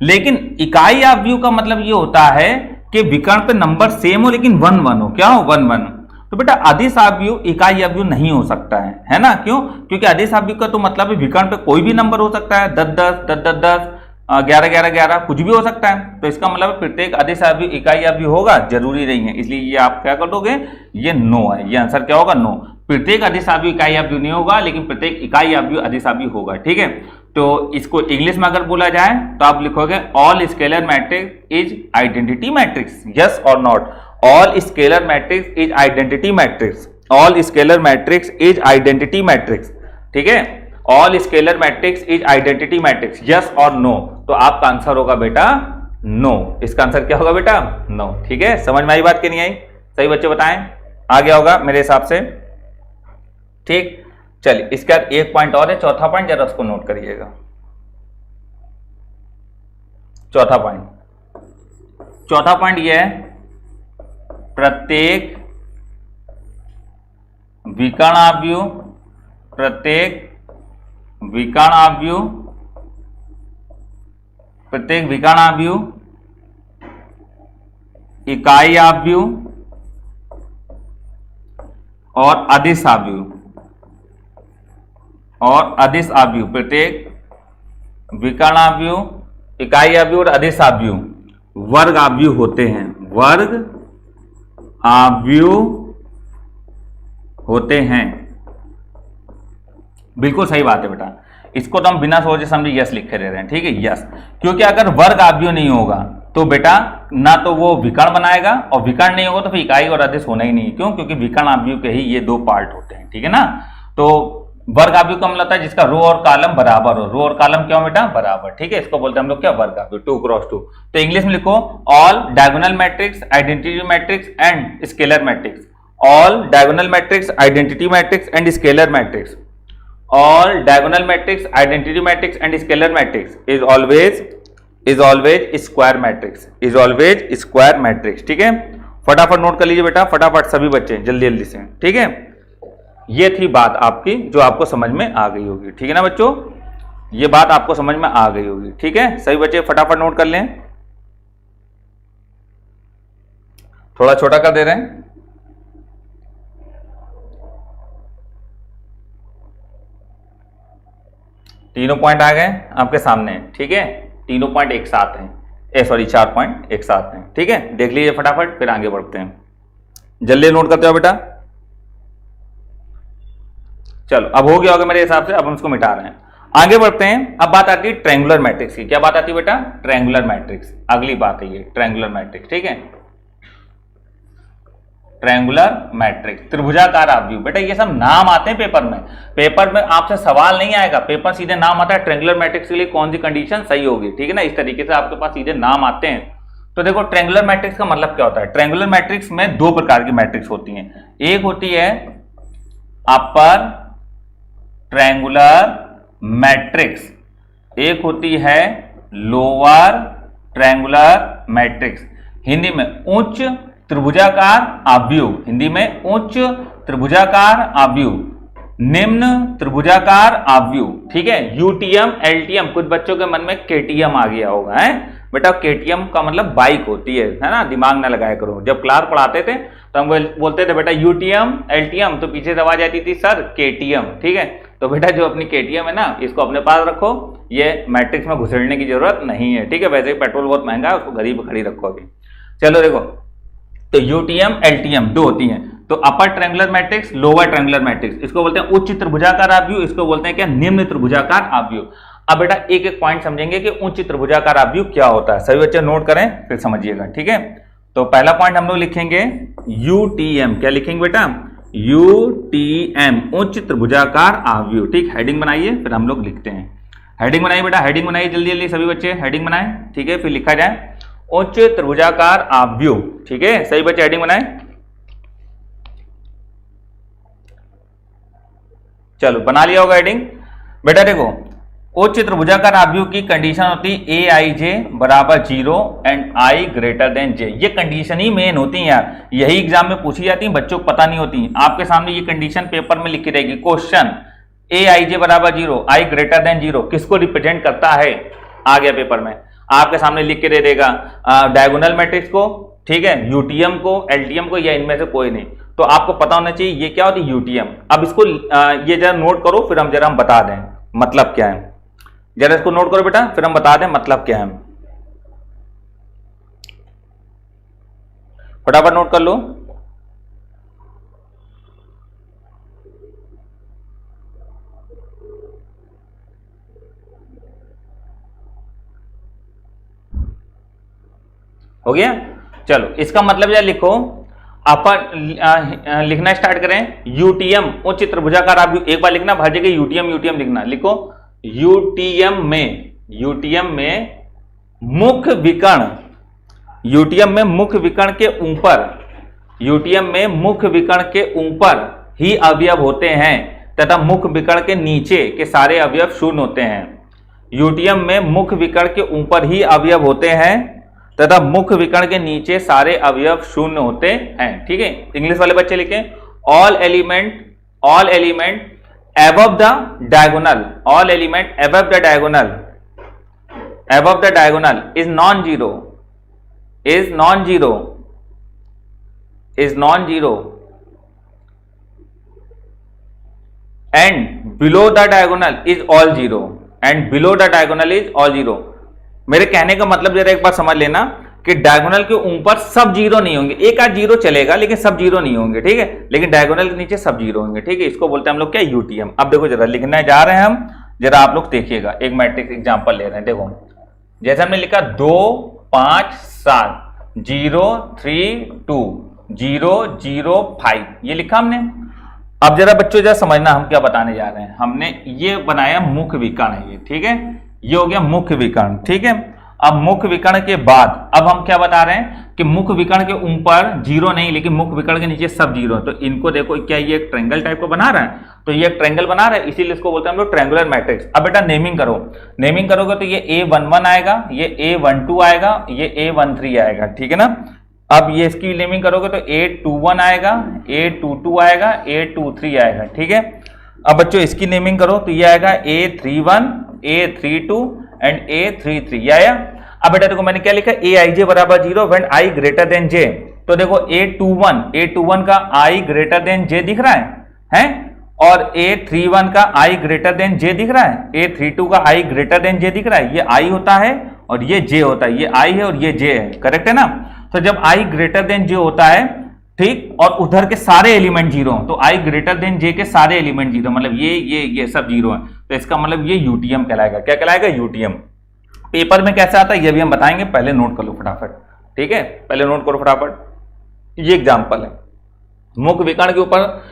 Speaker 1: लेकिन इकाई आव्यूह का मतलब ये होता है कि विकर्ण पे नंबर सेम हो लेकिन 1 1 हो। क्या हो? 1 1। तो बेटा अदिश आव्यूह इकाई आव्यूह नहीं हो सकता है ना? क्यों? क्योंकि अदिश आव्यूह का तो मतलब विकर्ण पे कोई भी नंबर हो सकता है, 10 10 10 10 10 11 11 11 कुछ भी हो सकता है। तो इसका मतलब प्रत्येक अदिश आव्यूह इकाई आव्यूह होगा, जरूरी नहीं है। इसलिए ये आप क्या कर दोगे? ये नो है, ये आंसर क्या होगा? नो। प्रत्येक अदिश आव्यूह इकाई आव्यूह नहीं होगा, लेकिन प्रत्येक इकाई आव्यूह अदिश आव्यूह होगा। ठीक है, तो इसको इंग्लिश में अगर बोला जाए तो आप लिखोगे all scalar matrix is identity matrix. Yes और not? All scalar matrix is identity matrix, all scalar matrix is identity matrix. ठीक है, all scalar matrix is identity matrix, yes और नो? तो आपका आंसर होगा बेटा नो। इसका आंसर क्या होगा बेटा? नो। ठीक है, समझ में आई बात कि नहीं आई? सही बच्चे बताएं, आ गया होगा मेरे हिसाब से। ठीक, चलिए इसके बाद एक पॉइंट और है, चौथा पॉइंट, जरा उसको नोट करिएगा। चौथा पॉइंट यह है, प्रत्येक विकर्ण आव्यूह, प्रत्येक विकर्ण आव्यूह, प्रत्येक विकर्ण आव्यूह इकाई आव्यूह और अदिश आव्यूह, और अदिश आव्यूह, प्रत्येक विकर्ण आव्यूह इकाई आव्यूह और अदिश आव्यूह वर्ग आव्यूह होते हैं, वर्ग आव्यूह होते हैं। बिल्कुल सही बात है बेटा, इसको तो हम बिना सोचे समझे यस लिख के दे रहे हैं। ठीक है, यस, क्योंकि अगर वर्ग आव्यूह नहीं होगा तो बेटा ना तो वो विकर्ण बनाएगा, और विकर्ण नहीं होगा तो फिर इकाई और अदिश होना ही नहीं। क्यों? क्योंकि विकर्ण आव्यूह के ही ये दो पार्ट होते हैं। ठीक है ना, तो वर्ग आव्यूह का मतलब है जिसका रो और कॉलम बराबर हो। रो और कॉलम क्या हो बेटा? बराबर। ठीक है, इसको बोलते हैं हम लोग क्या? वर्ग आव्यूह, 2x2। तो इंग्लिश में लिखो all diagonal matrix, identity matrix and scalar matrix. All diagonal matrix, identity matrix and scalar matrix. All diagonal matrix, identity matrix and scalar matrix is always square matrix, is always square matrix। ठीक है, फटाफट note कर लीजिए बेटा, फटाफट सभी बच्चे जल्दी जल्दी से। ठीक है, ये थी बात आपकी जो आपको समझ में आ गई होगी। ठीक है ना बच्चों, ये बात आपको समझ में आ गई होगी। ठीक है, सभी बच्चे फटाफट नोट कर लें, थोड़ा छोटा कर दे रहे हैं। तीनों पॉइंट आ गए आपके सामने। ठीक है, तीनों पॉइंट एक साथ हैं, सॉरी 4 पॉइंट एक साथ हैं। ठीक है, देख लीजिए फटाफट, फिर आगे बढ़ते हैं। जल्दी नोट करते हो बेटा। चलो अब हो गया होगा मेरे हिसाब से, अब हम इसको मिटा रहे हैं, आगे बढ़ते हैं। अब बात आती है ट्रायंगुलर मैट्रिक्स की। क्या बात आती है बेटा? ट्रायंगुलर मैट्रिक्स, अगली बात है ये ट्रायंगुलर मैट्रिक्स। ठीक है, ट्रायंगुलर मैट्रिक्स, त्रिभुजाकार आव्यूह। बेटा ये सब नाम आते हैं पेपर में, पेपर में आपसे सवाल नहीं आएगा, पेपर सीधे नाम आता है ट्रायंगुलर मैट्रिक्स के लिए कौन सी कंडीशन सही होगी। ठीक है ना, इस तरीके से आपके पास सीधे नाम आते हैं। तो देखो ट्रायंगुलर मैट्रिक्स का मतलब क्या होता है? ट्रायंगुलर मैट्रिक्स में दो प्रकार की मैट्रिक्स होती हैं, एक होती है अपर ट्रायंगुलर मैट्रिक्स, एक होती है लोअर ट्रायंगुलर मैट्रिक्स। हिंदी में उच्च त्रिभुजाकार आव्यूह, हिंदी में उच्च त्रिभुजाकार आव्यूह, निम्न त्रिभुजाकार आव्यूह, ठीक है। यूटीएम एलटीएम, कुछ बच्चों के मन में केटीएम आ गया होगा, है बेटा। केटीएम का मतलब बाइक होती है ना, दिमाग ना लगाया करो। जब क्लास पढ़ाते थे तो हम बोलते थे बेटा यूटीएम एलटीएम, तो पीछे से आवाज आती थी सर केटीएम, ठीक है। तो बेटा जो अपनी केटीएम है ना, इसको अपने पास रखो, ये मैट्रिक्स में घुसेड़ने की जरूरत नहीं है, ठीक है। वैसे ही पेट्रोल बहुत महंगा है, उसको घर ही पे खड़ी रखो अभी। चलो देखो, तो यूटीएम एलटीएम दो होती हैं। तो upper triangular matrix, lower triangular matrix, इसको बोलते हैं उच्च त्रिभुजाकार आव्यूह, इसको बोलते हैं क्या, निम्न त्रिभुजाकार आव्यूह। अब बेटा एक एक पॉइंट समझेंगे कि उच्च त्रिभुजाकार आव्यूह क्या होता है। सभी बच्चे नोट करें फिर समझिएगा, ठीक है। तो पहला पॉइंट हम लोग लिखेंगे यूटीएम, क्या लिखेंगे बेटा, यूटीएम, उच्च त्रिभुजाकार आव्यूह, ठीक। हेडिंग बनाइए फिर हम लोग लिखते हैं। हेडिंग बनाइए बेटा, हेडिंग बनाइए जल्दी जल्दी सभी बच्चे, हेडिंग बनाएं, ठीक है। फिर लिखा जाए उच्च त्रिभुजाकार आव्यूह, ठीक है। सभी बच्चे हेडिंग बनाएं। चलो बना लिया होगा हेडिंग। बेटा देखो, उच्च त्रिभुजाकार आव्यूह की कंडीशन होती है ए आई जे बराबर 0 एंड आई ग्रेटर देन जे। ये कंडीशन ही मेन होती है यार, यही एग्जाम में पूछी जाती है, बच्चों को पता नहीं होती। आपके सामने ये कंडीशन पेपर में लिखी रहेगी। क्वेश्चन, ए आई जे बराबर 0, आई ग्रेटर देन 0 किसको रिप्रेजेंट करता है, आ गया पेपर में। आपके सामने लिख के दे देगा डायगोनल मैट्रिक्स को, ठीक है, यूटीएम को, एलटीएम को, या इनमें से कोई नहीं। तो आपको पता होना चाहिए ये क्या होती है, यूटीएम। अब इसको ये जरा नोट करो, फिर हम बता दें मतलब क्या है। जरा इसको नोट करो बेटा, फिर हम बता दें मतलब क्या है। फटाफट नोट कर लो। हो गया। चलो इसका मतलब या लिखो, अपन लिखना स्टार्ट करें। यूटीएम उच्च त्रिभुजाकार आव्यूह, एक बार लिखना, हर जगह यूटीएम यूटीएम लिखना। लिखो यूटीएम में मुख्य विकर्ण, यूटीएम में मुख्य विकर्ण के ऊपर, यूटीएम में मुख्य विकर्ण के ऊपर ही अवयव होते हैं तथा मुख्य विकर्ण के नीचे के सारे अवयव शून्य होते हैं। यूटीएम में मुख्य विकर्ण के ऊपर ही अवयव होते हैं तथा मुख्य विकर्ण के नीचे सारे अवयव शून्य होते हैं, ठीक है। इंग्लिश वाले बच्चे लिखें, all element above the diagonal, all element above the diagonal is non-zero and below the diagonal is all zero। मेरे कहने का मतलब जरा एक बार समझ लेना कि डायगोनल के ऊपर सब जीरो नहीं होंगे, एक आध जीरो चलेगा लेकिन सब जीरो नहीं होंगे, ठीक है। लेकिन डायगोनल के नीचे सब जीरो होंगे, ठीक है। इसको बोलते हैं हम लोग क्या, यूटीएम। अब देखो जरा लिखने जा रहे हैं हम, जरा आप लोग देखिएगा, एक मैट्रिक्स एग्जांपल ले रहे हैं। देखो जैसे हमने लिखा 2 5 7 0 3 2 0 0 5, ये लिखा हमने। अब जरा बच्चों जरा समझना हम क्या बताने जा रहे हैं। हमने ये बनाया मुख्य विकर्ण है ये, ठीक है, ये हो गया मुख्य विकर्ण, ठीक है। अब मुख्य विकर्ण के बाद अब हम क्या बता रहे हैं कि मुख्य विकर्ण के ऊपर जीरो नहीं, लेकिन मुख्य विकर्ण के नीचे सब जीरो। तो इनको देखो, क्या ये एक ट्रायंगल टाइप को बना रहा है, तो ये एक ट्रायंगल बना रहा है, इसीलिए इसको बोलते हैं हम लोग ट्रायंगुलर मैट्रिक्स। अब बेटा नेमिंग करो, नेमिंग करोगे तो ये A11 आएगा, ये A12 आएगा, ये A13 आएगा, ठीक है ना। अब ये इसकी नेमिंग करोगे तो A21 आएगा, A22 आएगा, A23 आएगा, ठीक है। अब बच्चों इसकी नेमिंग करो तो ये आएगा A31 A32 एंड A33, ये आया। अब बेटा देखो मैंने क्या लिखा, ए आई जे बराबर 0 व्हेन आई ग्रेटर देन जे। तो देखो A21 का आई ग्रेटर देन जे दिख रहा है? और A31 का आई ग्रेटर देन जे दिख रहा है, A32 का आई ग्रेटर देन जे दिख रहा है। ये आई होता है और ये जे होता है, ये आई है और ये जे है, करेक्ट है ना। तो जब आई ग्रेटर देन जे होता है, ठीक, और उधर के सारे एलिमेंट जीरो, तो आई ग्रेटर देन जे के सारे एलिमेंट जीरो, मतलब ये सब जीरो है, तो इसका मतलब ये यूटीएम कहलाएगा। क्या कहलाएगा, यूटीएम। पेपर में कैसे आता है ये भी हम बताएंगे, पहले नोट कर लो फटाफट, ठीक है, पहले नोट करो फटाफट। ये एग्जांपल है, मुख्य विकर्ण के ऊपर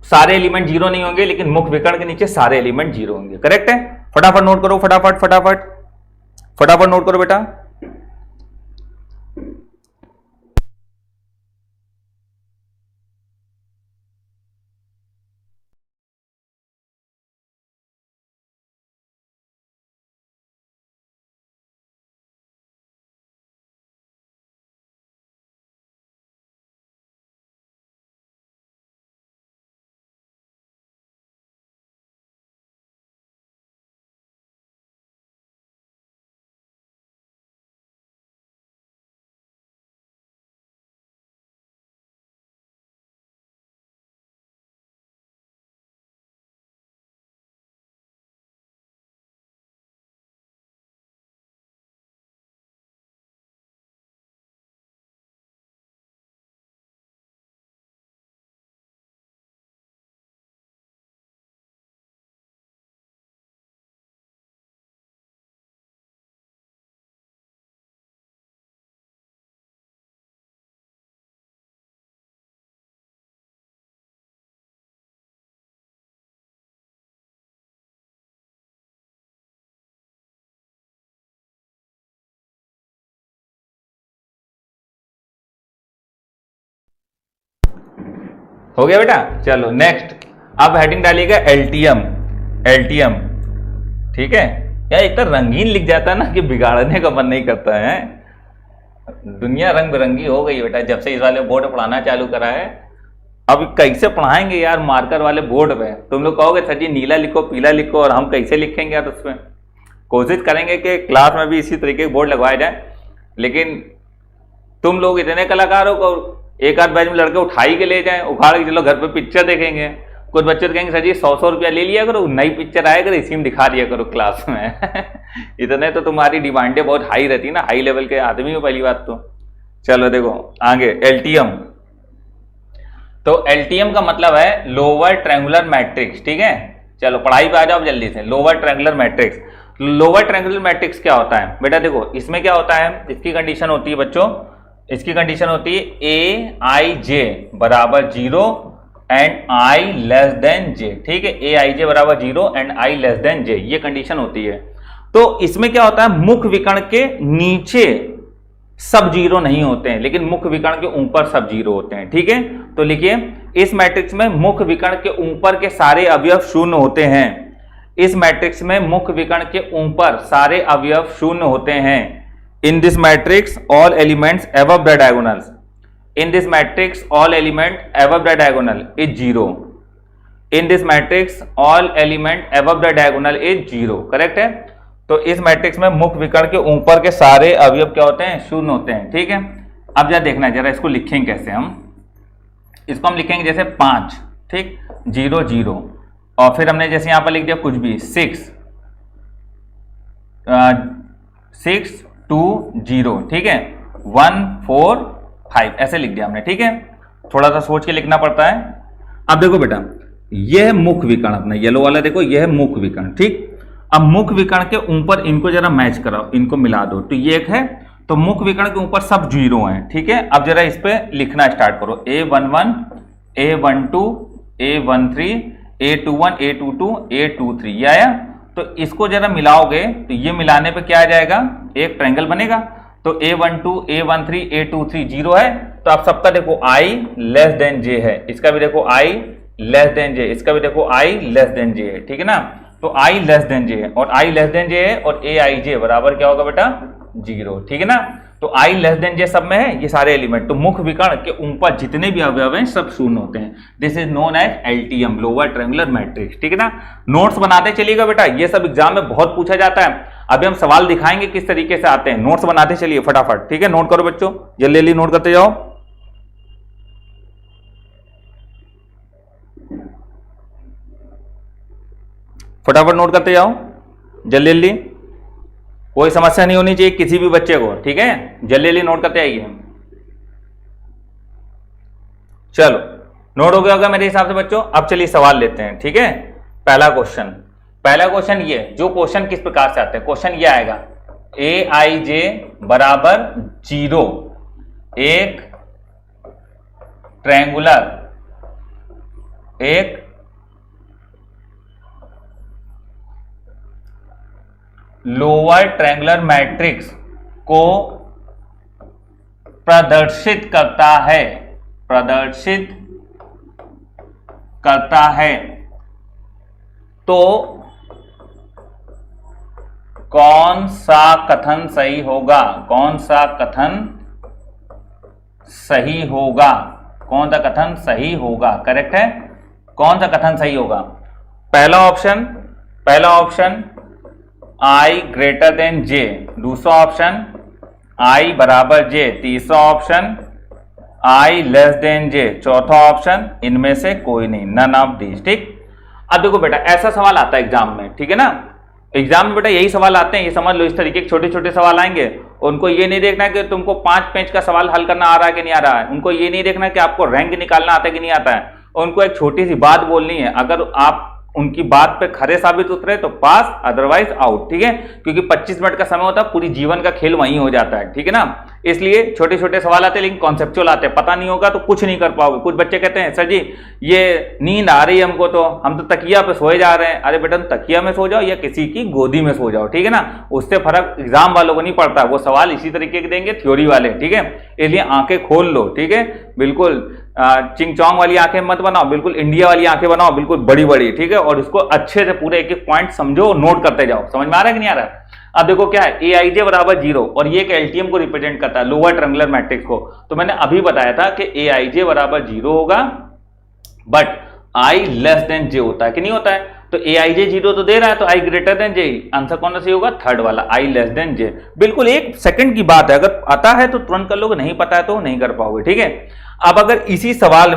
Speaker 1: सारे एलिमेंट जीरो नहीं होंगे, लेकिन मुख्य विकर्ण के नीचे सारे एलिमेंट जीरो होंगे, करेक्ट है। फटाफट नोट करो, फटाफट नोट करो बेटा। हो गया बेटा। चलो नेक्स्ट, अब हेडिंग डालिएगा एल्टियम। एल्टियम, ठीक है। यार इतना रंगीन लिख जाता है ना कि बिगाड़ने का मन नहीं करता है। दुनिया रंग बिरंगी हो गई बेटा जब से इस वाले बोर्ड पढ़ाना चालू करा है। अब कैसे पढ़ाएंगे यार मार्कर वाले बोर्ड पे? तुम लोग कहोगे सर जी नीला लिखो पीला लिखो, और हम कैसे लिखेंगे यार उसमें? कोशिश करेंगे कि क्लास में भी इसी तरीके के बोर्ड लगवाए जाए, लेकिन तुम लोग इतने कलाकार हो को एक आध बैच में लड़के उठाई के ले जाएं, उखाड़ के चलो घर पे पिक्चर देखेंगे। कुछ बच्चे तो कहेंगे सर जी 100 रुपया ले लिया करो, नई पिक्चर आया करो, इसी में दिखा दिया करो क्लास में। इतने तो तुम्हारी डिमांडें बहुत हाई रहती ना, हाई लेवल के आदमी हो पहली बात तो। चलो देखो आगे, एल्टियम। तो एल्टियम का मतलब है लोअर ट्रायंगुलर मैट्रिक्स, ठीक है। चलो पढ़ाई पे आ जाओ जल्दी से। Lower triangular matrix, lower triangular matrix क्या होता है बेटा? देखो इसमें क्या होता है, इसकी कंडीशन होती है बच्चों, इसकी कंडीशन होती है ए आई जे बराबर 0 एंड आई लेस देन जे, ठीक है। ए आई जे बराबर 0 एंड आई लेस देन जे, ये कंडीशन होती है। तो इसमें क्या होता है, मुख्य विकर्ण के नीचे सब 0 नहीं होते हैं, लेकिन मुख्य विकर्ण के ऊपर सब 0 होते हैं, ठीक है। तो लिखिए इस मैट्रिक्स में मुख्य विकर्ण के ऊपर के सारे अवयव शून्य होते हैं। इस मैट्रिक्स में मुख्य विकर्ण के ऊपर सारे अवयव शून्य होते हैं। इन this matrix all elements above the diagonals, in this matrix all element above the diagonal is 0. in this matrix all element above the diagonal is 0, correct है। तो इस मैट्रिक्स में मुख्य विकर्ण के ऊपर के सारे अवयव क्या होते हैं, शून्य होते हैं, ठीक है। अब जरा देखना है, जरा इसको लिखेंगे कैसे हम। इसको हम लिखेंगे जैसे 5, ठीक, 0 0, और फिर हमने जैसे यहां पर लिख दिया कुछ भी 6 6 2 0, ठीक है, 1 4 5 ऐसे लिख दिया हमने, ठीक है। थोड़ा सा सोच के लिखना पड़ता है। अब देखो बेटा यह मुख्य विकर्ण अपना येलो वाला, देखो यह मुख्य विकर्ण, ठीक। अब मुख्य विकर्ण के ऊपर इनको जरा मैच कराओ, इनको मिला दो, तो ये एक है। तो मुख्य विकर्ण के ऊपर सब 0 हैं, ठीक है। अब जरा इस पे लिखना स्टार्ट करो, A11 A12 A13 A21 A22 A23, ये आया। तो इसको जरा मिलाओगे तो ये मिलाने पे क्या आ जाएगा, एक ट्रायंगल बनेगा। तो A12 A13 A23 0 है, तो आप सबका देखो I लेस देन J है, इसका भी देखो I लेस देन J, इसका भी देखो I लेस देन J है, ठीक है ना। तो I लेस देन J है और I लेस देन J है, और AIJ बराबर क्या होगा बेटा, 0, ठीक है ना। तो I लेस देन J सब में है ये सारे एलिमेंट। तो मुख्य विकर्ण के ऊपर जितने भी अवयव हैं सब शून्य होते हैं। दिस इज नोन एज एल्टियम, लोअर ट्रायंगुलर मैट्रिक्स, ठीक है ना। नोट्स बनाते चलिएगा बेटा, ये सब एग्जाम में बहुत पूछा जाता है। अभी हम सवाल दिखाएंगे किस तरीके से आते हैं, नोट्स बनाते चलिए फटाफट, ठीक है। नोट करो बच्चों, जल्दी जल्दी नोट करते जाओ। फटाफट नोट करते जाओ जल्दी जल्दी, कोई समस्या नहीं होनी चाहिए किसी भी बच्चे को, ठीक है। जल्दी जल्दी नोट करते आइए। चलो नोट हो गया होगा मेरे हिसाब से बच्चों। अब चलिए सवाल लेते हैं, ठीक है। पहला क्वेश्चन ये, जो क्वेश्चन किस प्रकार से आते हैं, क्वेश्चन ये आएगा AIJ बराबर 0 एक लोअर ट्रायंगुलर मैट्रिक्स को प्रदर्शित करता है, तो कौन सा कथन सही होगा, कौन सा कथन सही होगा, करेक्ट है। कौन सा कथन सही होगा? पहला option I greater than J, दूसरा ऑप्शन I बराबर J, तीसरा option I less than J, चौथा ऑप्शन इनमें से कोई नहीं, नन ऑफ दीज, ठीक। अब देखो बेटा ऐसा सवाल आता है एग्जाम में, ठीक है ना। एग्जाम में बेटा यही सवाल आते हैं, ये समझ लो, इस तरीके के छोटे छोटे सवाल आएंगे। उनको ये नहीं देखना है कि तुमको 5 पेज का सवाल हल करना आ रहा है कि नहीं आ रहा है, उनको ये नहीं देखना है कि आपको रैंक निकालना आता है कि नहीं आता है। उनको एक छोटी सी बात बोलनी है, अगर आप उनकी बात पे खरे साबित उतरे तो पास, अदरवाइज आउट, ठीक है। क्योंकि 25 मिनट का समय होता है, पूरी जीवन का खेल वहीं हो जाता है, ठीक है ना। इसलिए छोटे छोटे सवाल आते हैं लेकिन कॉन्सेप्चुअल आते हैं, पता नहीं होगा तो कुछ नहीं कर पाओगे। कुछ बच्चे कहते हैं सर जी ये नींद आ रही है हमको, तो हम तो तकिया पे सोए जा रहे हैं। अरे बेटा तकिया में सो जाओ या किसी की गोदी में सो जाओ, ठीक है ना। उससे फर्क एग्जाम वालों को नहीं पड़ता, वो सवाल इसी तरीके के देंगे थ्योरी वाले, ठीक है। इसलिए आंखें खोल लो, ठीक है। बिल्कुल चिंग चौंग वाली आंखें मत बनाओ, बिल्कुल इंडिया वाली आंखें बनाओ, बिल्कुल बड़ी बड़ी, ठीक है। और इसको अच्छे से पूरे एक एक पॉइंट समझो, नोट करते जाओ। समझ में आ रहा है कि नहीं आ रहा है? अब देखो क्या है, ए आई जे बराबर 0 और ये एक एलटीएम को रिप्रेजेंट करता है, लोअर ट्रायंगुलर मैट्रिक्स को। तो मैंने अभी बताया था कि ए आई जे बराबर 0 होगा बट आई लेस देन जे होता है कि नहीं होता है। तो ए आई जे 0 तो दे रहा है, तो आई ग्रेटर देन जे, आंसर कौन सा सही होगा? थर्ड वाला, आई लेस देन जे। बिल्कुल 1 सेकंड की बात है, अगर आता है तो तुरंत कर लोगे, नहीं पता है तो नहीं कर पाओगे, ठीक है। अब अगर इसी सवाल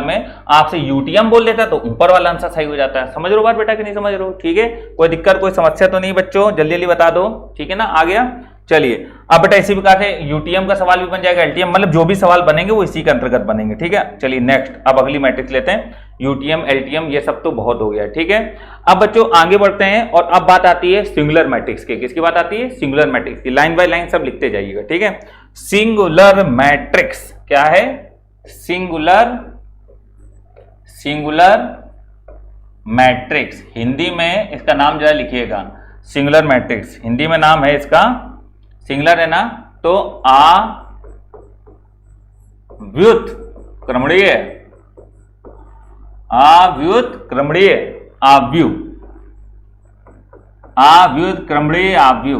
Speaker 1: में आपसे यूटीएम बोल लेता तो ऊपर वाला आंसर सही हो जाता है। समझ रहे हो बात बेटा कि नहीं समझ रहे हो? ठीक है, कोई दिक्कत कोई समस्या तो नहीं बच्चों? जल्दी जल्दी बता दो, ठीक है ना, आ गया। चलिए अब बेटा इसी प्रकार से यूटीएम का सवाल भी बन जाएगा, एलटीएम, मतलब जो भी सवाल बनेंगे वो इसी के अंतर्गत बनेंगे, ठीक है। चलिए नेक्स्ट, अब अगली मैट्रिक्स लेते हैं। यूटीएम एलटीएम ये सब तो बहुत हो गया, ठीक है। अब बच्चों आगे बढ़ते हैं और अब बात आती है सिंगुलर मैट्रिक्स की। किसकी बात आती है? सिंगुलर मैट्रिक्स की। लाइन बाय लाइन सब लिखते जाइएगा, ठीक है। सिंगुलर मैट्रिक्स क्या है? सिंगुलर मैट्रिक्स, हिंदी में इसका नाम जरा लिखिएगा, सिंगुलर मैट्रिक्स। हिंदी में नाम है इसका, सिंगुलर है ना, तो व्युत्क्रमणीय, आव्युत्क्रमणीय,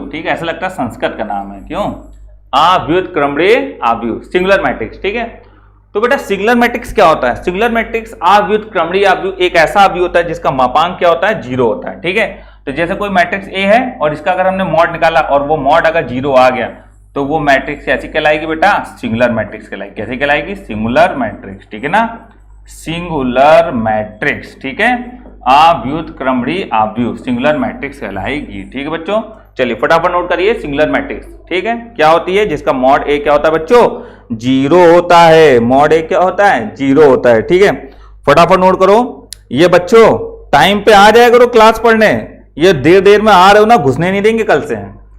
Speaker 1: ठीक है। ऐसा लगता है संस्कृत का नाम है, क्यों? आव्युत्क्रमणीय आव्यू, सिंगुलर मैट्रिक्स, ठीक है। तो बेटा सिंगुलर मैट्रिक्स क्या होता है? सिंगुलर मैट्रिक्स आव्युत्क्रमणीय आव्यू एक ऐसा आव्यू होता है जिसका मापांक क्या होता है? 0 होता है, ठीक है। तो जैसे कोई मैट्रिक्स ए है और इसका अगर हमने मॉड निकाला और वो मॉड अगर 0 आ गया तो वो मैट्रिक्स कैसी कहलाएगी बेटा? सिंगुलर मैट्रिक्स कहलाएगी। कैसे कहलाएगी? सिंगुलर मैट्रिक्स, ठीक है ना, सिंगुलर मैट्रिक्स, ठीक है। आव्युत्क्रमणीय आव्यू सिंगुलर मैट्रिक्स कहलाएगी, ठीक है बच्चों। चलिए फटाफट नोट करिए सिंगुलर मैट्रिक्स, ठीक है। क्या होती है? जिसका मॉड ए क्या होता है बच्चों? 0 होता है। मॉड ए क्या होता है? 0 होता है, ठीक है। फटाफट नोट करो। ये बच्चों टाइम पे आ जाया करो क्लास पढ़ने, ये देर में आ रहे हो ना, घुसने नहीं देंगे कल से।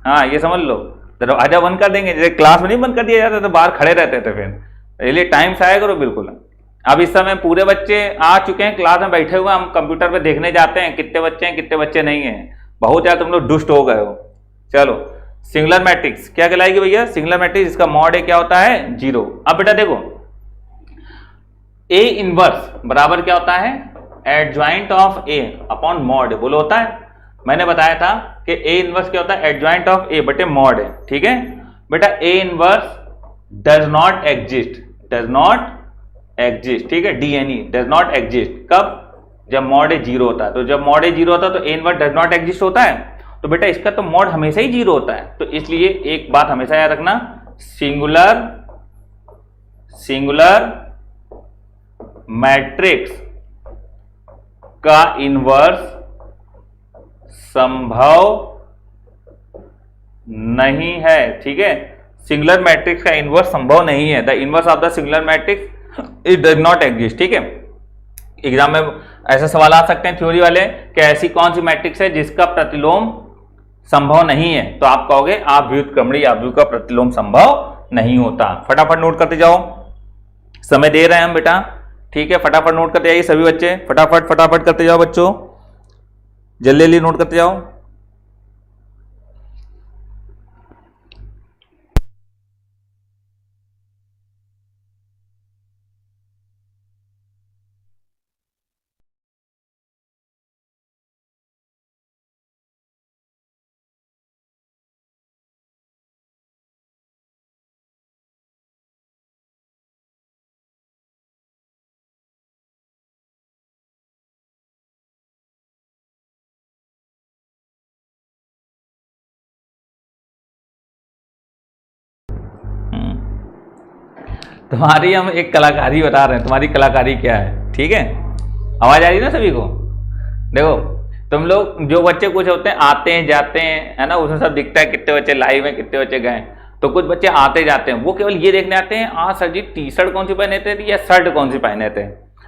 Speaker 1: हाँ ये समझ लो, दरवाजा बंद कर देंगे, जैसे क्लास में नहीं बंद कर दिया जाता तो बाहर खड़े रहते थे, फिर इसलिए टाइम से आया करो बिल्कुल। अब इस समय पूरे बच्चे आ चुके हैं, क्लास में बैठे हुए, हम कंप्यूटर पे देखने जाते हैं कितने बच्चे हैं कितने बच्चे नहीं हैं। बहुत ज्यादा तुम लोग दुष्ट हो गए हो। चलो सिंगुलर मैट्रिक्स क्या कहलाएगी भैया? सिंगुलर मैट्रिक्स जिसका मॉड ए क्या होता है? 0। अब बेटा देखो ए इनवर्स बराबर क्या होता है? Adjoint of A upon mod, बोलो होता है। मैंने बताया था कि ए इनवर्स क्या होता है? एडजॉइंट ऑफ ए बटे मॉड है, ठीक है बेटा। A inverse does not exist, ठीक है, डीएनई डज नॉट एग्जिस्ट। कब? जब मॉड ए 0 होता है। तो जब मॉड ए 0 होता है तो A inverse does not exist होता है। तो बेटा इसका तो मॉड हमेशा ही 0 होता है। तो इसलिए एक बात हमेशा याद रखना, सिंगुलर मैट्रिक्स का इनवर्स संभव नहीं है, ठीक है। सिंगुलर मैट्रिक्स का इनवर्स संभव नहीं है। The inverse of the singular matrix it does not exist, ठीक है। एग्जाम में ऐसे सवाल आ सकते हैं थ्योरी वाले कि ऐसी कौन सी मैट्रिक्स है जिसका प्रतिलोम संभव नहीं है, तो आप कहोगे आव्युत्क्रमणीय आव्यू का प्रतिलोम संभव नहीं होता। फटाफट नोट करते जाओ, समय दे रहे हैं हम बेटा, ठीक है। फटाफट नोट करते जाइए सभी बच्चे, फटाफट करते जाओ बच्चों, जल्दी जल्दी नोट करते जाओ। तुम्हारी हम एक कलाकारी बता रहे हैं, तुम्हारी कलाकारी क्या है, ठीक है। आवाज आ रही है ना सभी को? देखो तुम लोग जो बच्चे कुछ होते हैं आते हैं जाते हैं, है ना, उसमें सब दिखता है कितने बच्चे लाइव हैं कितने बच्चे गए। तो कुछ बच्चे आते जाते हैं, वो केवल ये देखने आते हैं आज सर जी टी शर्ट कौन सी पहने थे या शर्ट कौन सी पहने थे,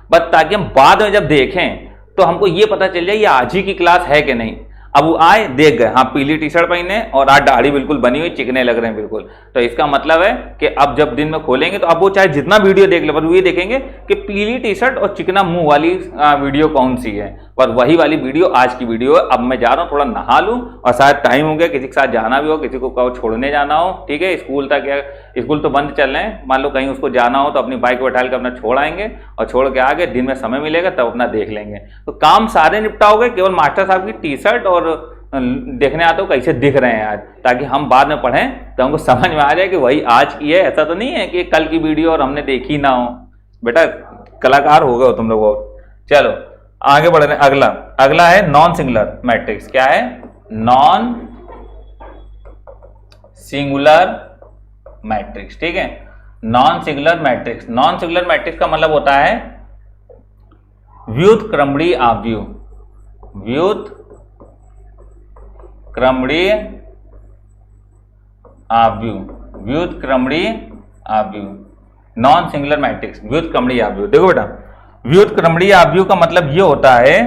Speaker 1: बस ताकि हम बाद में जब देखें तो हमको ये पता चल जाए ये आज ही की क्लास है कि नहीं। अब वो आए देख गए हाँ पीली टी शर्ट पहने और आज दाढ़ी बिल्कुल बनी हुई, चिकने लग रहे हैं बिल्कुल, तो इसका मतलब है कि अब जब दिन में खोलेंगे तो अब वो चाहे जितना वीडियो देख ले पर वो ये देखेंगे कि पीली टी शर्ट और चिकना मुंह वाली वीडियो कौन सी है, पर वही वाली वीडियो आज की वीडियो है। अब मैं जा रहा हूँ थोड़ा नहा लूँ और शायद टाइम हो गया, किसी के साथ जाना भी हो, किसी को कहो छोड़ने जाना हो, ठीक है, स्कूल तक या स्कूल तो बंद चल रहे हैं, मान लो कहीं उसको जाना हो तो अपनी बाइक बैठा के अपना छोड़ आएंगे और छोड़ के आगे दिन में समय मिलेगा तब अपना देख लेंगे। तो काम सारे निपटाओगे, केवल मास्टर साहब की टी शर्ट और देखने आते हो कैसे दिख रहे हैं आज, ताकि हम बाद में पढ़ें तो हमको समझ में आ जाए कि वही आज की है। ऐसा तो नहीं है कि कल की वीडियो और हमने देखी ना हो। बेटा कलाकार हो गए हो तुम लोग। चलो आगे बढ़ रहे हैं। अगला है नॉन सिंगुलर मैट्रिक्स। क्या है? Non singular matrix. ठीक है, non singular matrix. Non singular matrix का मतलब होता है व्युत्क्रमणीय आव्यूह। व्युत्क्रमणीय आव्यूह। व्युत्क्रमणीय आव्यूह। नॉन सिंगुलर मैट्रिक्स, व्युत्क्रमणीय आव्यूह। देखो बेटा, व्युत्क्रमणीय आव्यूह का मतलब ये होता है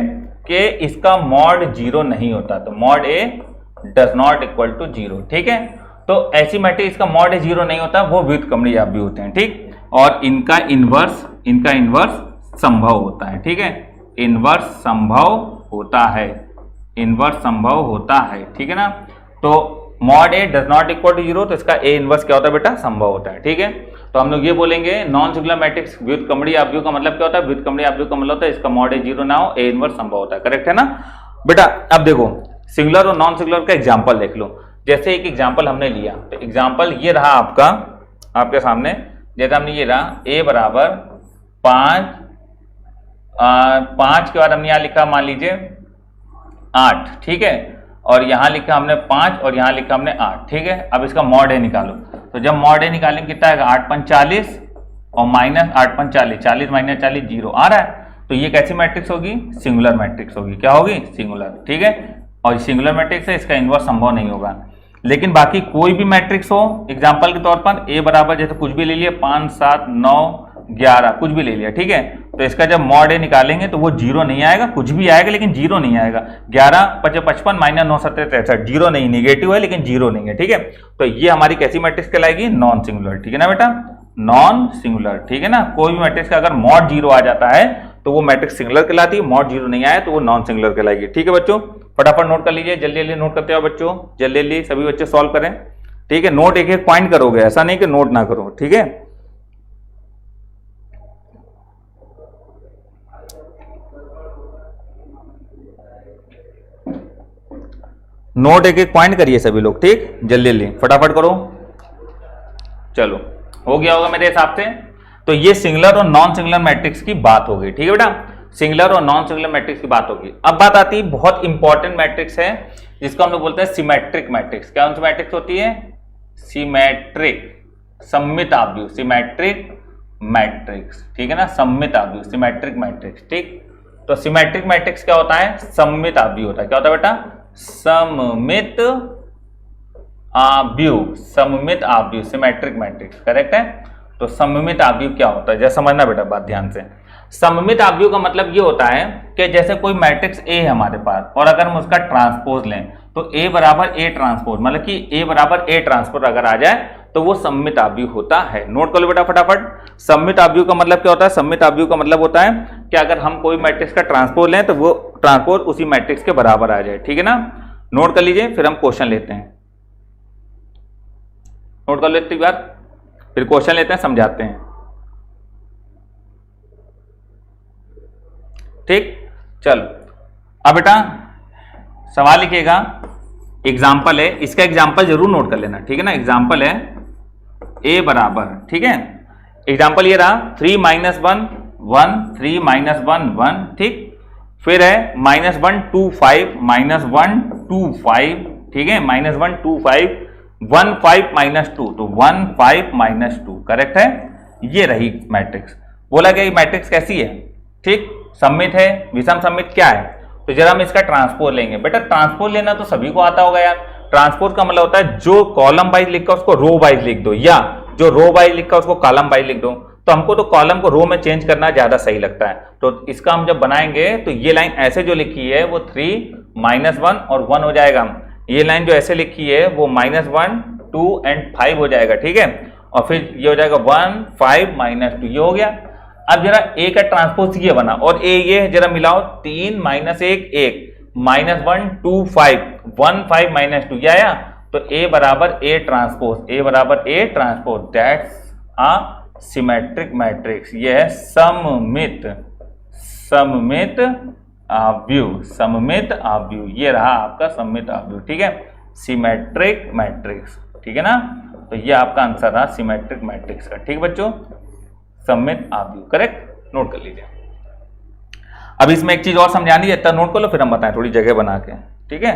Speaker 1: कि इसका मॉड 0 नहीं होता, तो mod A does not equal to 0। ठीक है, तो ऐसी मैट्रिक्स का मॉड ए 0 नहीं होता, वो व्युत्क्रमणीय आव्यूह होते हैं। ठीक, और इनका इनवर्स संभव होता है। ठीक है, इनवर्स संभव होता है। इनवर्स संभव होता है। ठीक है ना, तो mod A does not equal to 0, तो इसका ए इनवर्स क्या होता है बेटा? संभव होता है। ठीक है, तो हम लोग ये बोलेंगे नॉन सिंगुलर मैट्रिक्स व्युत्क्रमणीय आव्यूह का मतलब क्या होता है? व्युत्क्रमणीय आव्यूह का मतलब होता है इसका मॉड ए 0 ना हो, ए इनवर्स संभव होता है। करेक्ट है ना बेटा? अब देखो सिंगुलर और नॉन सिंगुलर का एग्जाम्पल देख लो। जैसे एक एग्जाम्पल हमने लिया, तो एग्जाम्पल ये रहा आपके सामने। जैसे हमने ये रहा ए बराबर 5 के बाद हमने यहां लिखा मान लीजिए 8। ठीक है, और यहां लिखा हमने 5 और यहां लिखा हमने 8। ठीक है, अब इसका मॉड ए निकालो। तो जब मॉड ए निकालेंगे कितना आएगा? 8 5 40 और माइनस 8 5 40, 40 माइनस 40 0 आ रहा है। तो ये कैसी मैट्रिक्स होगी? सिंगुलर मैट्रिक्स होगी। क्या होगी? सिंगुलर। ठीक है, और सिंगुलर मैट्रिक्स है, इसका इनवर्स संभव नहीं होगा। लेकिन बाकी कोई भी मैट्रिक्स हो, एग्जांपल के तौर पर ए बराबर जैसे कुछ भी ले लिया 5 7 9 11 कुछ भी ले लिया। ठीक है, तो इसका जब मॉड ए निकालेंगे तो वो 0 नहीं आएगा, कुछ भी आएगा लेकिन 0 नहीं आएगा। 11 5 55 माइनस 9 7 63, 0 नहीं, निगेटिव है लेकिन 0 नहीं है। ठीक है, तो ये हमारी कैसी मैट्रिक्स कहलाएगी? Non singular. ठीक है ना बेटा, नॉन सिंगुलर। ठीक है ना, कोई भी मैट्रिक्स का अगर मॉड 0 आ जाता है तो वो मैट्रिक्स सिंगुलर कहलाती है, मॉड 0 नहीं आया तो वो नॉन सिंगुलर कहलाएगी। ठीक है बच्चों, फटाफट नोट कर लीजिए, जल्दी जल्दी नोट करते हो बच्चों, जल्दी जल्दी सभी बच्चे सॉल्व करें। ठीक है, नोट एक एक पॉइंट करोगे, ऐसा नहीं कि नोट ना करो। ठीक है, नोट एक एक पॉइंट करिए सभी लोग। ठीक, जल्दी जल्दी फटाफट करो। चलो हो गया होगा मेरे हिसाब से। तो ये सिंगुलर और नॉन सिंगुलर मैट्रिक्स की बात हो गई। ठीक है बेटा, सिंगुलर और नॉन सिंगुलर मैट्रिक्स की बात होगी। अब बात आती है बहुत इंपॉर्टेंट मैट्रिक्स है जिसको हम लोग बोलते हैं सिमेट्रिक मैट्रिक्स। क्या कौन सी मैट्रिक्स होती है? सिमेट्रिक, सममित आव्यूह, सिमेट्रिक मैट्रिक्स। ठीक है ना, सममित आव्यूह, सिमेट्रिक मैट्रिक्स। ठीक, तो सिमेट्रिक मैट्रिक्स क्या होता है? सममित आव्यूह होता है। क्या होता है बेटा? सममित आव्यूह, सममित आव्यूह, सिमेट्रिक मैट्रिक्स। करेक्ट है। तो सममित आव्यूह क्या होता है, जैसे समझना बेटा बात ध्यान से। सममित आव्यूह का मतलब ये होता है कि जैसे कोई मैट्रिक्स ए है हमारे पास और अगर हम उसका ट्रांसपोज लें तो ए बराबर ए ट्रांसपोज, मतलब कि ए बराबर ए ट्रांसपोज अगर आ जाए तो वो सममित आव्यूह होता है। नोट कर लो बेटा फटाफट। सममित आव्यूह का मतलब क्या होता है? सममित आव्यूह का मतलब होता है कि अगर हम कोई मैट्रिक्स का ट्रांसपोज लें तो वो ट्रांसपोज उसी मैट्रिक्स के बराबर आ जाए। ठीक है ना, नोट कर लीजिए, फिर हम क्वेश्चन लेते हैं। नोट कर लेते बात, फिर क्वेश्चन लेते हैं, समझाते हैं। ठीक, चलो अब बेटा सवाल लिखिएगा, एग्जाम्पल है, इसका एग्जाम्पल जरूर नोट कर लेना। ठीक है ना, एग्जाम्पल है ए बराबर, ठीक है, एग्जाम्पल ये रहा 3 - 1 1, 3 - 1 1। ठीक, फिर है -1 2 5, -1 2 5। ठीक है, -1 2 5, 1 5 - 2, तो 1 5 - 2। करेक्ट है, ये रही मैट्रिक्स। बोला गया ये मैट्रिक्स कैसी है? ठीक, सममित है, विषम सममित क्या है? तो जरा हम इसका ट्रांसपोज लेंगे। बेटा ट्रांसपोज लेना तो सभी को आता होगा यार। ट्रांसपोज का मतलब होता है जो कॉलम वाइज लिखा उसको रो वाइज लिख दो, या जो रो वाइज लिखा उसको कॉलम वाइज लिख दो। तो हमको तो कॉलम को रो में चेंज करना ज्यादा सही लगता है। तो इसका हम जब बनाएंगे तो ये लाइन ऐसे जो लिखी है वो 3 -1 और 1 हो जाएगा। ये लाइन जो ऐसे लिखी है वो -1 2 एंड 5 हो जाएगा, ठीक है। और फिर ये हो जाएगा 1 5 -2, ये हो गया। अब जरा ए का ट्रांसपोज ये बना और ए ये जरा मिलाओ, 3 -1 1 -1 2 5 1 5 -2, ये आया। तो ए बराबर ए ट्रांसपोज, ए बराबर A transpose, that's a symmetric matrix. ये है सममित आव्यूह, सममित आव्यूह, ये रहा आपका सममित आव्यूह, ठीक है, सिमेट्रिक मैट्रिक्स, ठीक है ना। तो ये आपका आंसर रहा सिमेट्रिक मैट्रिक्स का, ठीक बच्चों, सममित आव्यूह, करेक्ट, नोट कर लीजिए। अब इसमें एक चीज और समझानी है, तब नोट कर लो, फिर हम बताएं थोड़ी जगह बना के, ठीक है।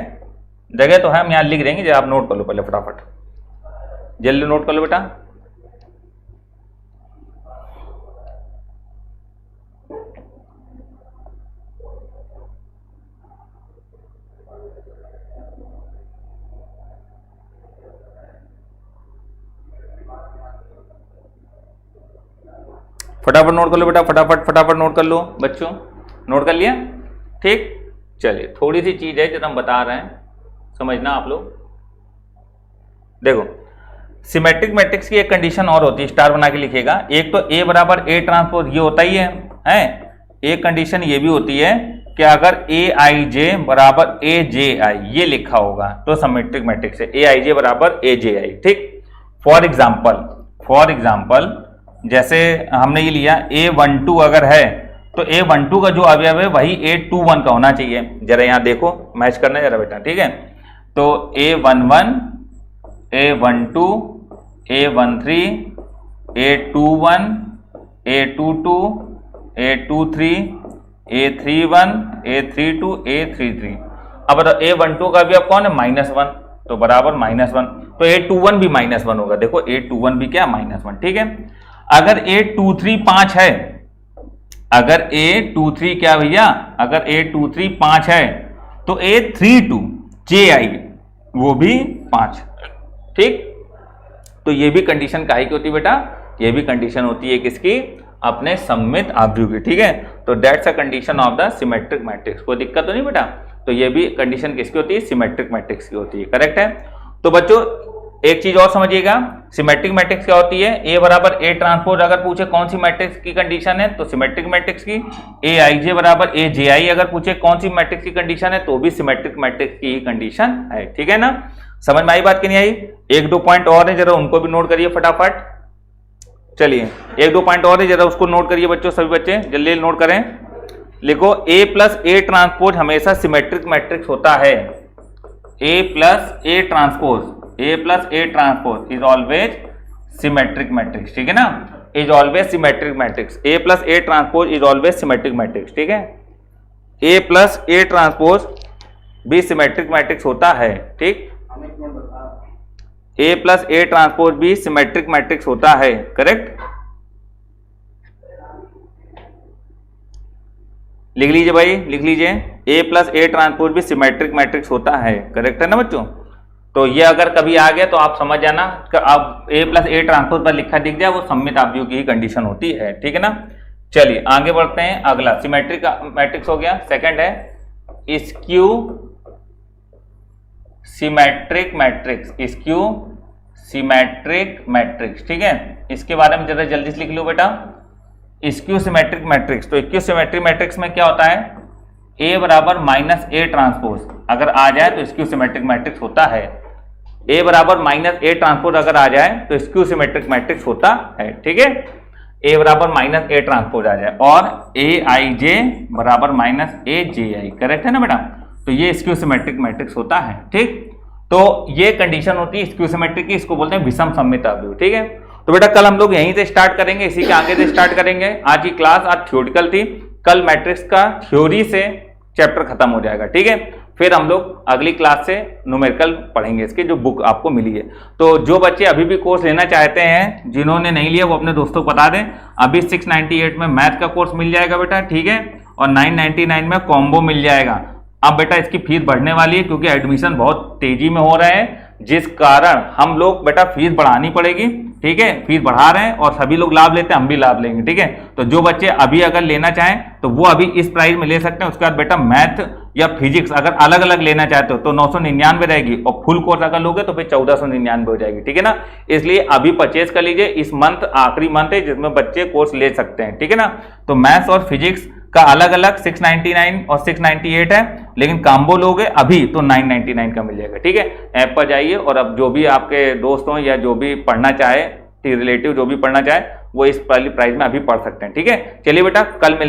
Speaker 1: जगह तो है, हम यहाँ लिख देंगे, जब आप नोट कर लो पहले फटाफट, जल्दी नोट कर लो बेटा। फटाफट नोट कर लो बेटा, फटाफट नोट कर लो बच्चों, नोट कर लिया, ठीक। चलिए, थोड़ी सी चीज है जो हम बता रहे हैं, समझना आप लोग। देखो, सिमेट्रिक मैट्रिक्स की एक कंडीशन और होती है, स्टार बना के लिखिएगा। एक तो ए बराबर ए ट्रांसपोज, ये होता ही है। एक कंडीशन ये भी होती है कि अगर ए आई जे बराबर ए जे आई, ये लिखा होगा तो सिमेट्रिक मैट्रिक्स है, ए आई जे बराबर ए जे आई, ठीक। फॉर एग्जाम्पल जैसे हमने ये लिया A12 अगर है तो A12 का जो अवयव है वही A21 का होना चाहिए। जरा यहां देखो, मैच करना जरा बेटा, ठीक है। तो A11 A12 A13 A21 A22 A23 A31 A32 A33। अब बताओ A12 का अवयव कौन है? -1, तो बराबर -1, तो A21 भी -1 होगा। देखो A21 भी क्या, -1, ठीक है। अगर A23 5 है, अगर A23 क्या भैया, अगर A23 5 है तो A32 JI वो भी 5, ठीक। तो ये भी कंडीशन काहे की होती है बेटा, ये भी कंडीशन होती है किसकी, अपने सममित आव्यूह की, ठीक है। तो that's a condition of the symmetric matrix, कोई दिक्कत तो नहीं बेटा। तो ये भी कंडीशन किसकी होती है, सिमेट्रिक मैट्रिक्स की होती है, करेक्ट है। तो बच्चों एक चीज और समझिएगा, सिमेट्रिक मैट्रिक्स क्या होती है, ए बराबर ए ट्रांसपोज अगर पूछे कौन सी मैट्रिक्स की कंडीशन है तो सिमेट्रिक मैट्रिक्स की, ए आई जे बराबर ए जे आई अगर पूछे कौन सी मैट्रिक्स की कंडीशन है तो भी सिमेट्रिक मैट्रिक्स की ही कंडीशन है, ठीक है ना। समझ में आई बात कि नहीं आई? एक दो पॉइंट और है, जरा उनको भी नोट करिए फटाफट। चलिए, एक दो पॉइंट और है, जरा उसको नोट करिए बच्चों, सभी बच्चे जल्दी नोट करें। लिखो, ए प्लस ए ट्रांसपोज हमेशा सिमेट्रिक मैट्रिक्स होता है। A plus A transpose is always symmetric matrix, ठीक है ना, is always symmetric matrix. A plus A transpose is always symmetric matrix, ठीक है। ए प्लस ए ट्रांसपोज भी सिमेट्रिक मैट्रिक्स होता है, ठीक। ए प्लस ए ट्रांसपोज भी सिमेट्रिक मैट्रिक्स होता है, करेक्ट। लिख लीजिए भाई, लिख लीजिए, ए प्लस ए ट्रांसपोज भी सिमेट्रिक मैट्रिक्स होता है, करेक्ट है ना बच्चों। तो ये अगर कभी आ गया तो आप समझ जाना, अब ए प्लस ए ट्रांसपोज पर लिखा दिख जाए वो सममित आव्यूह की ही कंडीशन होती है, ठीक है ना। चलिए आगे बढ़ते हैं, अगला सिमेट्रिक मैट्रिक्स हो गया। सेकंड है skew symmetric matrix, skew symmetric matrix, ठीक है। इसके बारे में जरा जल्दी से लिख लो बेटा, स्क्यू सिमेट्रिक मैट्रिक्स। तो स्क्यू सिमेट्रिक मैट्रिक्स में क्या होता है, ए बराबर माइनस ए ट्रांसपोज अगर आ जाए तो स्क्यू सिमेट्रिक मैट्रिक्स होता है। ए बराबर माइनस ए ट्रांसपोज अगर आ जाए तो स्क्यू सिमेट्रिक मैट्रिक्स होता है, ठीक है। ए बराबर माइनस ए ट्रांसपोज आ जाए और ए आई जे बराबर माइनस ए जे आई, करेक्ट है ना बेटा। तो ये स्क्यू सिमेट्रिक मैट्रिक्स होता है, ठीक। तो ये कंडीशन होती है स्क्यू सिमेट्रिक की, इसको बोलते हैं विषम सममित आव्यूह, ठीक है। तो बेटा कल हम लोग यहीं से स्टार्ट करेंगे, इसी के आगे से स्टार्ट करेंगे। आज की क्लास आज थ्योरेटिकल थी, कल मैट्रिक्स का थ्योरी से चैप्टर खत्म हो जाएगा, ठीक है। फिर हम लोग अगली क्लास से न्यूमेरिकल पढ़ेंगे, इसकी जो बुक आपको मिली है। तो जो बच्चे अभी भी कोर्स लेना चाहते हैं, जिन्होंने नहीं लिया वो अपने दोस्तों को बता दें, अभी 698 में मैथ का कोर्स मिल जाएगा बेटा, ठीक है, और 999 में कॉम्बो मिल जाएगा। अब बेटा इसकी फीस बढ़ने वाली है क्योंकि एडमिशन बहुत तेजी में हो रहे हैं, जिस कारण हम लोग बेटा फीस बढ़ानी पड़ेगी, ठीक है। फीस बढ़ा रहे हैं और सभी लोग लाभ लेते हैं, हम भी लाभ लेंगे, ठीक है। तो जो बच्चे अभी अगर लेना चाहें तो वो अभी इस प्राइस में ले सकते हैं। उसके बाद बेटा मैथ या फिजिक्स अगर अलग अलग लेना चाहते हो तो 999 रहेगी, और फुल कोर्स अगर लोगे तो फिर 1499 हो जाएगी, ठीक है ना। इसलिए अभी परचेज कर लीजिए, इस मंथ आखिरी मंथ है जिसमें बच्चे कोर्स ले सकते हैं, ठीक है ना। तो मैथ्स और फिजिक्स का अलग अलग 699 और 698 है, लेकिन काम्बो लोगे अभी तो 999 का मिल जाएगा, ठीक है। ऐप पर जाइए और अब जो भी आपके दोस्त हों या जो भी पढ़ना चाहे, रिलेटिव जो भी पढ़ना चाहे वो इस वाली प्राइस में अभी पढ़ सकते हैं, ठीक है। चलिए बेटा कल मिलते हैं।